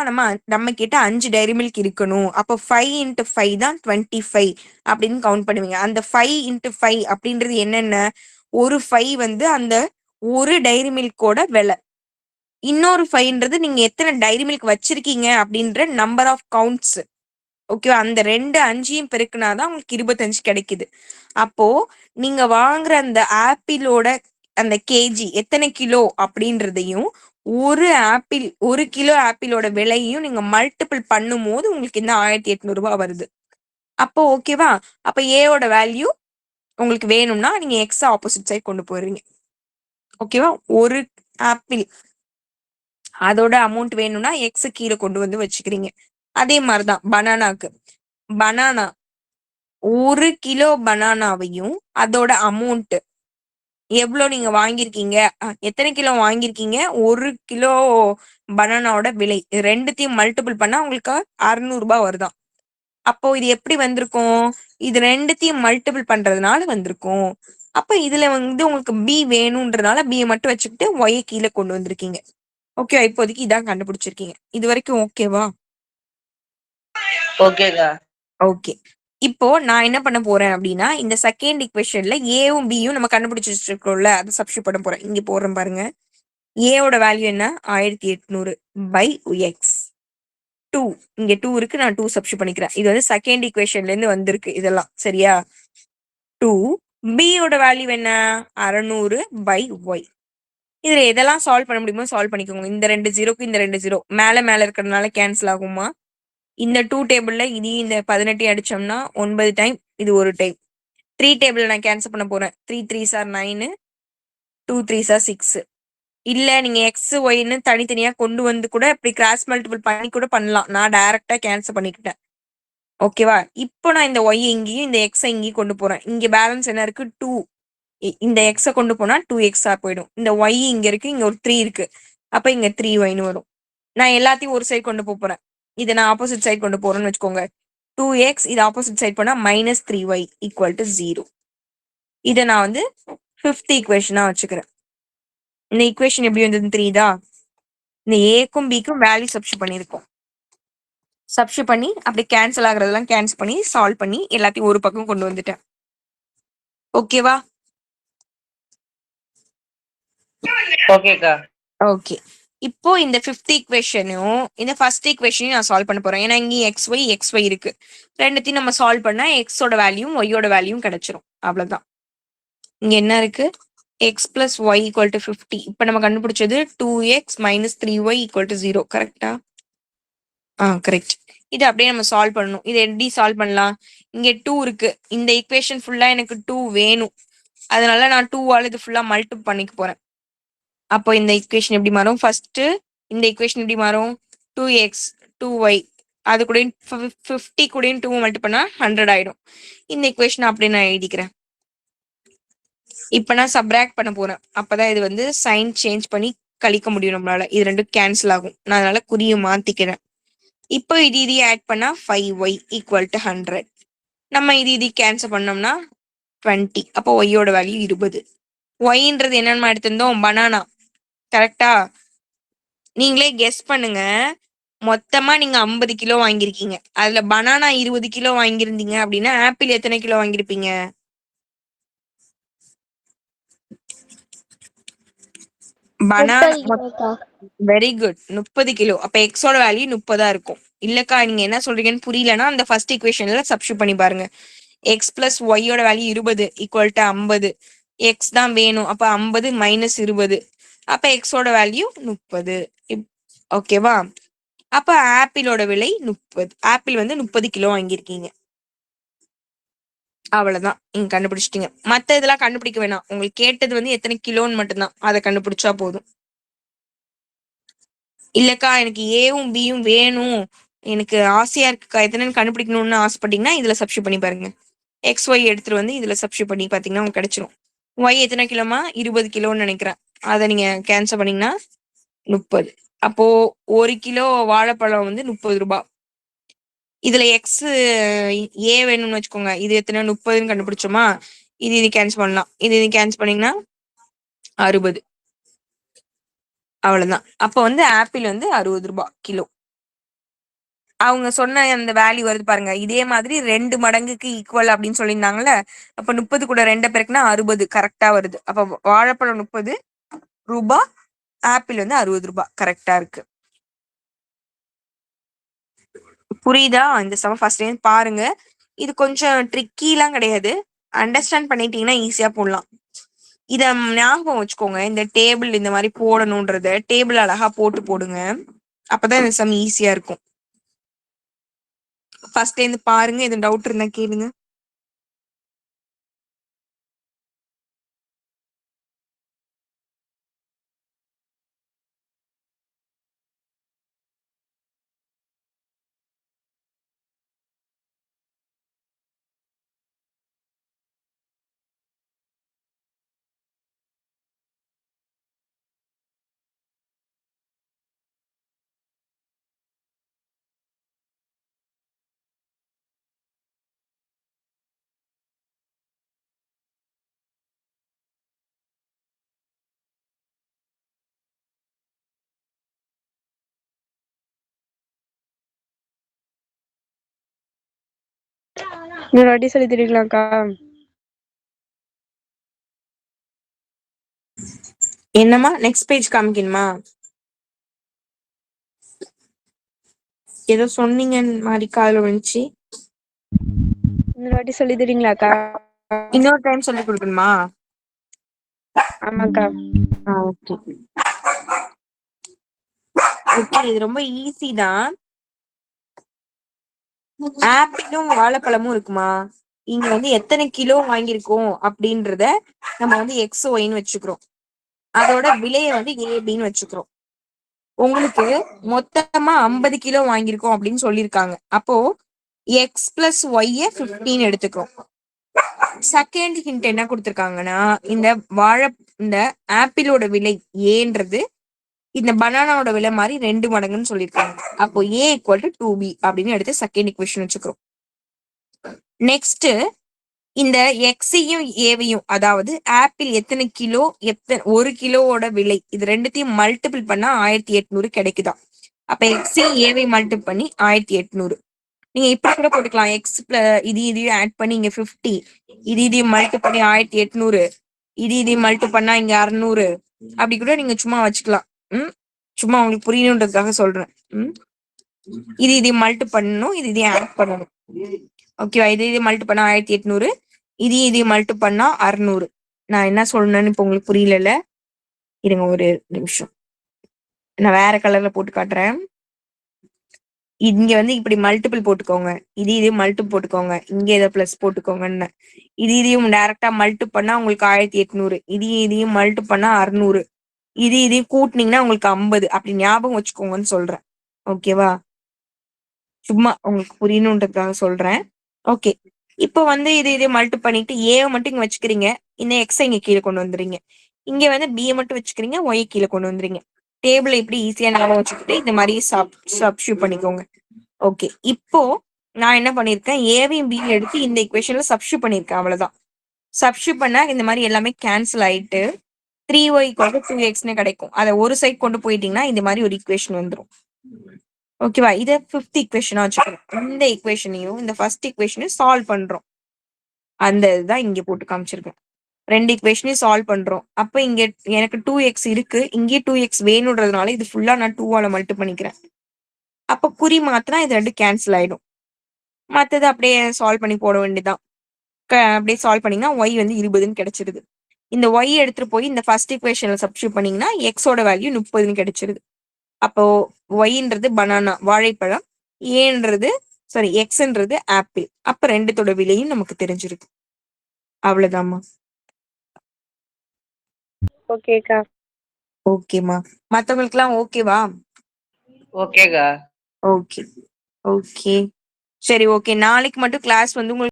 நம்ம கிட்ட 5 டைரி மில்க் இருக்கணும். அப்போ 5 × 5 தான் 25 அப்படின்னு கவுண்ட் பண்ணுவீங்க. அந்த 5 × 5 அப்படின்றது என்னென்ன? ஒரு 5 வந்து அந்த ஒரு டைரி மில்கோட விலை. இன்னொரு 5ன்றது நீங்க எத்தனை டைரி மில்க் வச்சிருக்கீங்க அப்படின்ற நம்பர் ஆஃப் கவுண்ட்ஸ். ஓகேவா? அந்த 2 5யும் பெருக்குனாதான் உங்களுக்கு 25 கிடைக்குது. அப்போ நீங்க வாங்குற அந்த ஆப்பிளோட அந்த கேஜி எத்தனை கிலோ அப்படின்றதையும் ஒரு கிலோ ஆப்பிளோட விலையும் நீங்க மல்டிபிள் பண்ணும் போது உங்களுக்கு இந்த 1800 ரூபாய் வருது. அப்போ ஓகேவா? அப்ப ஏவோட வேல்யூ உங்களுக்கு வேணும்னா நீங்க எக்ஸ் ஆப்போசிட் சைட் கொண்டு போறீங்க. ஓகேவா? ஒரு ஆப்பிள் அதோட அமௌண்ட் வேணும்னா எக்ஸ் கீழே கொண்டு வந்து வச்சுக்கிறீங்க. அதே மாதிரிதான் பனானா 1 கிலோ பனானாவையும் அதோட அமௌண்ட் எவ்வளவு நீங்க வாங்கியிருக்கீங்க, எத்தனை கிலோ வாங்கியிருக்கீங்க, 1 கிலோ பனானாவோட விலை ரெண்டுத்தையும் மல்டிபிள் பண்ணா உங்களுக்கு 600 ரூபாய் வருதாம். அப்போ இது எப்படி வந்திருக்கும்? இது ரெண்டுத்தையும் மல்டிபிள் பண்றதுனால வந்திருக்கும். அப்ப இதுல வந்து உங்களுக்கு பி வேணும்ன்றதுனால பி மட்டும் வச்சுக்கிட்டு ஒய் கீழே கொண்டு வந்திருக்கீங்க. ஓகே, இப்போதைக்கு இதான் கண்டுபிடிச்சிருக்கீங்க. இது வரைக்கும் ஓகேவா? ஓகேக்கா. ஓகே. இப்போ நான் என்ன பண்ண போறேன் அப்படின்னா இந்த செகண்ட் ஈக்குவேஷன்ல ஏவும் பியும் நம்ம கண்டுபிடிச்சு வச்சிருக்கோம்ல அதை சப்ஸ்டிட்யூட் பண்ண போறேன். இங்க போடுறேன் பாருங்க. ஏவோட வேல்யூ என்ன? 1800 பை எக்ஸ் 2. இங்க 2 இருக்கு, நான் 2 சப்ஸ்டிட்யூட் பண்ணிக்கிறேன். இது வந்து செகண்ட் ஈக்குவேஷன்ல இருந்து வந்திருக்கு இதெல்லாம். சரியா? 2 பியோட வேல்யூ என்ன? 600 பை ஒய். இதுல எதெல்லாம் சால்வ் பண்ண முடியுமோ சால்வ் பண்ணிக்கோங்க. இந்த 2 0க்கு இந்த 2 0 மேல இருக்கிறதுனால கேன்சல் ஆகுமா? இந்த 2 டேபிள்ல இதையும் இந்த 18 அடிச்சோம்னா 9 டைம், இது ஒரு டைம். 3 டேபிள் நான் கேன்சல் பண்ண போறேன். 3 3s are 9, 2 3s are 6. இல்ல நீங்க எக்ஸ் ஒய்ன்னு தனித்தனியா கொண்டு வந்து கூட இப்படி கிராஸ் மல்டிபிள் பண்ணி கூட பண்ணலாம். நான் டைரக்டா கேன்சல் பண்ணிக்கிட்டேன். ஓகேவா? இப்போ நான் இந்த ஒய் இங்கேயும் இந்த எக்ஸ் இங்கேயும் கொண்டு போறேன். இங்க பேலன்ஸ் என்ன இருக்கு? 2. இந்த எக்ஸ கொண்டு போனா 2x போயிடும். இந்த ஒய் இங்க இருக்கு, இங்க ஒரு 3 இருக்கு. அப்ப இங்க 3yன்னு வரும். நான் எல்லாத்தையும் ஒரு சைடு கொண்டு போறேன். இதை நான் ஆப்போசிட் சைடு கொண்டு போறேன்னு வச்சுக்கோங்க. 2x இது ஆப்போசிட் சைடு போனா -3y = 0. இதை நான் வந்து 5th ஈக்குவேஷனா வச்சுக்கிறேன். இந்த ஈக்குவேஷன் எப்படி வந்ததுன்னு தெரியுதா? இந்த ஏக்கும் பிக்கும் வேல்யூ சப்ஸ்டிட்யூட் பண்ணியிருக்கோம். சப்ஸ்டிட்யூட் பண்ணி அப்படி கேன்சல் ஆகுறதெல்லாம் கேன்சல் பண்ணி சால்வ் பண்ணி எல்லாத்தையும் ஒரு பக்கம் கொண்டு வந்துட்டேன். ஓகேவா? ஓகேக்கா. ஓகே. இப்போ இந்த 5th ஈக்குவேஷனும் இந்த ஃபர்ஸ்ட் ஈக்குவேஷனையும் நான் சால்வ் பண்ண போறேன். ஏன்னா இங்க xy இருக்கு. ரெண்டுத்தையும் நம்ம சால்வ் பண்ணா எக்ஸோட வேல்யூவும் ஒய்யோட வேல்யூவும் கிடைச்சிரும். அவ்வளவுதான். இங்க என்ன இருக்கு? x plus y = 50. இப்ப நம்ம கண்டுபிடிச்சது 2x - 3y = 0. கரெக்டா? கரெக்ட். இது அப்படியே நம்ம சால்வ் பண்ணணும். இதை எப்படி சால்வ் பண்ணலாம்? இங்க 2 இருக்கு. இந்த ஈக்குவேஷன் ஃபுல்லா எனக்கு 2 வேணும். அதனால நான் 2ஆல இது ஃபுல்லா மல்டிபிள் பண்ணிக்க போறேன். அப்போ இந்த ஈக்குவேஷன் எப்படி மாறும்? ஃபர்ஸ்ட் இந்த ஈக்குவேஷன் எப்படி மாறும்? 2x 2y அது கூட 50 கூட 2 மல்டிபிள் பண்ணா 100 ஆயிடும். இந்த ஈக்குவேஷன் அப்படியே நான் எழுதிக்கிறேன். இப்ப நான் சப்ராக்ட் பண்ண போறேன். அப்பதான் இது வந்து சைன் சேஞ்ச் பண்ணி கழிக்க முடியும் நம்மளால. இது ரெண்டும் கேன்சல் ஆகும். நான் அதனால குறியை மாத்திக்கிறேன். இப்போ இது ஆட் பண்ணா 5y = 100. நம்ம இது கேன்சல் பண்ணோம்னா 20. அப்போ ஒய்யோட வேல்யூ 20. ஒய்ன்றது என்னன்னு எடுத்திருந்தோம்? பனானா. கரெக்டா? நீங்களே கெஸ் பண்ணுங்க. மொத்தமா நீங்க 50 கிலோ வாங்கியிருக்கீங்க. அதுல பனானா 20 கிலோ வாங்கியிருந்தீங்க அப்படின்னா ஆப்பிள் எத்தனை கிலோ வாங்கியிருப்பீங்க? பனானா 30 கிலோக்கா. Very good 30 kilo. அப்ப எக்ஸோட வேல்யூ 30 இருக்கும். இல்லக்கா நீங்க என்ன சொல்றீங்கன்னு புரியலன்னா அந்த ஃபர்ஸ்ட் ஈக்குவேஷன்ல சப்ஸ்டியூட் பண்ணி பாருங்க. எக்ஸ் பிளஸ் ஒய்யோட வேல்யூ 20 ஈக்குவல் டு 50. எக்ஸ் தான் வேணும். அப்ப 50 மைனஸ் 20. அப்ப எக்ஸோட வேல்யூ 30. ஓகேவா? அப்ப ஆப்பிளோட விலை 30. ஆப்பிள் வந்து 30 கிலோ வாங்கியிருக்கீங்க. அவ்வளவுதான், நீங்க கண்டுபிடிச்சிட்டீங்க. மத்த இதெல்லாம் கண்டுபிடிக்க வேணாம். உங்களுக்கு கேட்டது வந்து எத்தனை கிலோன்னு மட்டும்தான், அதை கண்டுபிடிச்சா போதும். இல்லக்கா எனக்கு ஏவும் பியும் வேணும், எனக்கு ஆசையா இருக்குக்கா, எத்தனைன்னு கண்டுபிடிக்கணும்னு ஆசைப்பட்டீங்கன்னா இதுல சப்ஸ்டியூட் பண்ணி பாருங்க. எக்ஸ் ஒய் எடுத்துட்டு வந்து இதுல சப்ஸ்டியூட் பண்ணி பாத்தீங்கன்னா உங்களுக்கு கிடைச்சிரும். ஒய் எத்தனை கிலோமா? 20 கிலோன்னு நினைக்கிறேன். அதை நீங்க கேன்சல் பண்ணீங்கன்னா 30. அப்போ 1 கிலோ வாழைப்பழம் வந்து 30 ரூபாய். இதுல எக்ஸ் ஏ வேணும்னு வச்சுக்கோங்க. இது எத்தனை? 30ன்னு கண்டுபிடிச்சோமா? இது கேன்சல் பண்ணலாம். இது கேன்சல் பண்ணீங்கன்னா 60. அவ்வளவுதான். அப்ப வந்து ஆப்பிள் வந்து 60 ரூபாய் கிலோ. அவங்க சொன்ன அந்த வேல்யூ வருது பாருங்க. இதே மாதிரி 2 மடங்குக்கு ஈக்குவல் அப்படின்னு சொல்லியிருந்தாங்கல்ல. அப்ப 30 கூட 2 பேருக்குன்னா 60 கரெக்டா வருது. அப்ப வாழைப்பழம் 30 ரூபாய், ஆப்பிள் வந்து 60 ரூபாய் கரெக்டா இருக்கு. புரியுதா? இந்த சம ஃபர்ஸ்ட் டைம் பாருங்க. இது கொஞ்சம் ட்ரிக்கிலாம் கிடையாது. அண்டர்ஸ்டாண்ட் பண்ணிட்டீங்கன்னா ஈஸியா போடலாம். இத ஞாபகம் வச்சுக்கோங்க. இந்த டேபிள் இந்த மாதிரி போடணும்ன்றத டேபிள் அழகா போட்டு போடுங்க. அப்பதான் இந்த சம் ஈஸியா இருக்கும். ஃபர்ஸ்ட் இருந்து பாருங்க. எதுவும் டவுட் இருந்தா கேளுங்க. இன்னொரு வாட்டி சொல்லி தருவீங்களாக்கா? என்னம்மா நெக்ஸ்ட் பேஜ் காமிக்கணுமா? ஏதோ சொன்னீங்க மாதிரி காதுல வந்துச்சு. இன்னொரு வாட்டி சொல்லி தருவீங்களாக்கா? இன்னொரு டைம் சொல்லி கொடுக்கணுமா? ஆமாக்கா. ஓகே ஓகே, இது ரொம்ப ஈஸி தான். ஆப்பிளும் வாழைப்பழமும் இருக்குமா? இங்க வந்து எத்தனை கிலோ வாங்கியிருக்கோம் அப்படின்றத நம்ம வந்து எக்ஸ் ஒய்ன்னு வச்சுக்கிறோம். அதோட விலையை வந்து ஏபின்னு வச்சுக்கிறோம். உங்களுக்கு மொத்தமா 50 கிலோ வாங்கியிருக்கோம் அப்படின்னு சொல்லியிருக்காங்க. அப்போ எக்ஸ் பிளஸ் ஒய்ய 15 எடுத்துக்கிறோம். செகண்ட் ஹிண்ட் என்ன கொடுத்திருக்காங்கன்னா, இந்த ஆப்பிளோட விலை ஏன்றது இந்த பனானாவோட விலை மாதிரி 2 மடங்குன்னு சொல்லியிருக்காங்க. அப்போ ஏ ஈக்குவல் டு 2b அப்படின்னு எடுத்து செகண்ட் இக்குவேஷன் வச்சுக்கிறோம். நெக்ஸ்ட் இந்த எக்ஸையும் ஏவையும், அதாவது ஆப்பிள் எத்தனை கிலோ, 1 கிலோவோட விலை, இது ரெண்டுத்தையும் மல்டிபிள் பண்ணா 1800 கிடைக்குதாம். அப்ப எக்ஸையும் ஏவை மல்டிபிள் பண்ணி 1800. நீங்க இப்படி கூட போட்டுக்கலாம். எக்ஸ் இதையும் ஆட் பண்ணி இங்க 50, இதையும் மல்டிபிள் பண்ணி 1800, இதையும் மல்டிபிள் பண்ணா இங்க 600. அப்படி கூட நீங்க சும்மா வச்சுக்கலாம். சும்மா உங்களுக்கு புரியணுன்றதுக்காக சொல்றேன். இதையும் மல்டிபிள் பண்ணணும், இதையும் ஆட் பண்ணணும். ஓகேவா? இது மல்டிபிள் பண்ணா 1800, இதையும் மல்டிபிள் பண்ணா 600. நான் என்ன சொல்லணும்னு இப்ப உங்களுக்கு புரியல. இருங்க ஒரு நிமிஷம், நான் வேற கலர்ல போட்டு காட்டுறேன். இங்க வந்து இப்படி மல்டிபிள் போட்டுக்கோங்க, இதையும் மல்டிபிள் போட்டுக்கோங்க, இங்க ஏதோ பிளஸ் போட்டுக்கோங்கன்னு. இதையும் டைரக்டா மல்டிபிள் பண்ணா உங்களுக்கு 1800, இதையும் மல்டிபிள் பண்ணா 600, இதையும் கூட்டினீங்கன்னா உங்களுக்கு 50. அப்படி ஞாபகம் வச்சுக்கோங்கன்னு சொல்றேன். ஓகேவா? சும்மா உங்களுக்கு புரியணுன்றதுக்காக சொல்றேன். ஓகே, இப்போ வந்து இதை மல்டிபிள் பண்ணிட்டு ஏவை மட்டும் இங்க வச்சுக்கிறீங்க, இந்த எக்ஸை இங்க கீழே கொண்டு வந்துறீங்க. இங்க வந்து பியை மட்டும் வச்சுக்கிறீங்க, ஒய் கீழே கொண்டு வந்துறீங்க. டேபிள் இப்படி ஈஸியா ஞாபகம் வச்சுக்கிட்டு இந்த மாதிரி சப்ஸ்டியூட் பண்ணிக்கோங்க. ஓகே, இப்போ நான் என்ன பண்ணிருக்கேன், ஏவையும் பியும் எடுத்து இந்த இக்குவேஷன்ல சப்ஸ்டியூட் பண்ணிருக்கேன். அவ்வளவுதான். சப்ஸ்டியூட் பண்ணா இந்த மாதிரி எல்லாமே கேன்சல் ஆயிட்டு 3y = 2xன்னு கிடைக்கும். அதை ஒரு சைட் கொண்டு போயிட்டீங்கன்னா இந்த மாதிரி ஒரு இக்குவேஷன் வந்துடும். ஓகேவா? இதை 5th இக்குவேஷனா வச்சுக்கணும். இந்த இக்குவேஷனையும் இந்த ஃபர்ஸ்ட் இக்குவேஷனையும் சால்வ் பண்றோம். அந்த இதுதான் இங்க போட்டு காமிச்சிருக்கேன். 2 ஈக்குவேஷனையும் சால்வ் பண்றோம். அப்ப இங்க எனக்கு 2x இருக்கு. இங்கேயே 2x வேணுன்றதுனால இது ஃபுல்லா நான் 2ஆல மல்டி பண்ணிக்கிறேன். அப்ப குறி மாத்துனா இது 2 கேன்சல் ஆயிடும். மத்தது அப்படியே சால்வ் பண்ணி போட வேண்டியதுதான். அப்படியே சால்வ் பண்ணீங்கன்னா y வந்து 20ன்னு கிடைச்சிருது. இந்த y எடுத்துட்டு போய் இந்த ஃபர்ஸ்ட் ஈக்குவேஷன்ல சப்ஸ்டிட்யூட் பண்ணீங்கன்னா x ஓட வேல்யூ 30ன்னு கிடைச்சிருது. அப்போ yன்றது பனானா வாழைப்பழம், xன்றது ஆப்பிள். அப்ப ரெண்டுத்தோட விலையும் நமக்கு தெரிஞ்சிருக்கு. அவ்வளவுதாம்மா. ஓகேக்கா. ஓகேம்மா. மத்தவங்களுக்குலாம் ஓகேவா? ஓகேக்கா. ஓகே. ஓகே. சரி ஓகே. நாளைக்கு மட்டும் கிளாஸ் வந்து உங்களுக்கு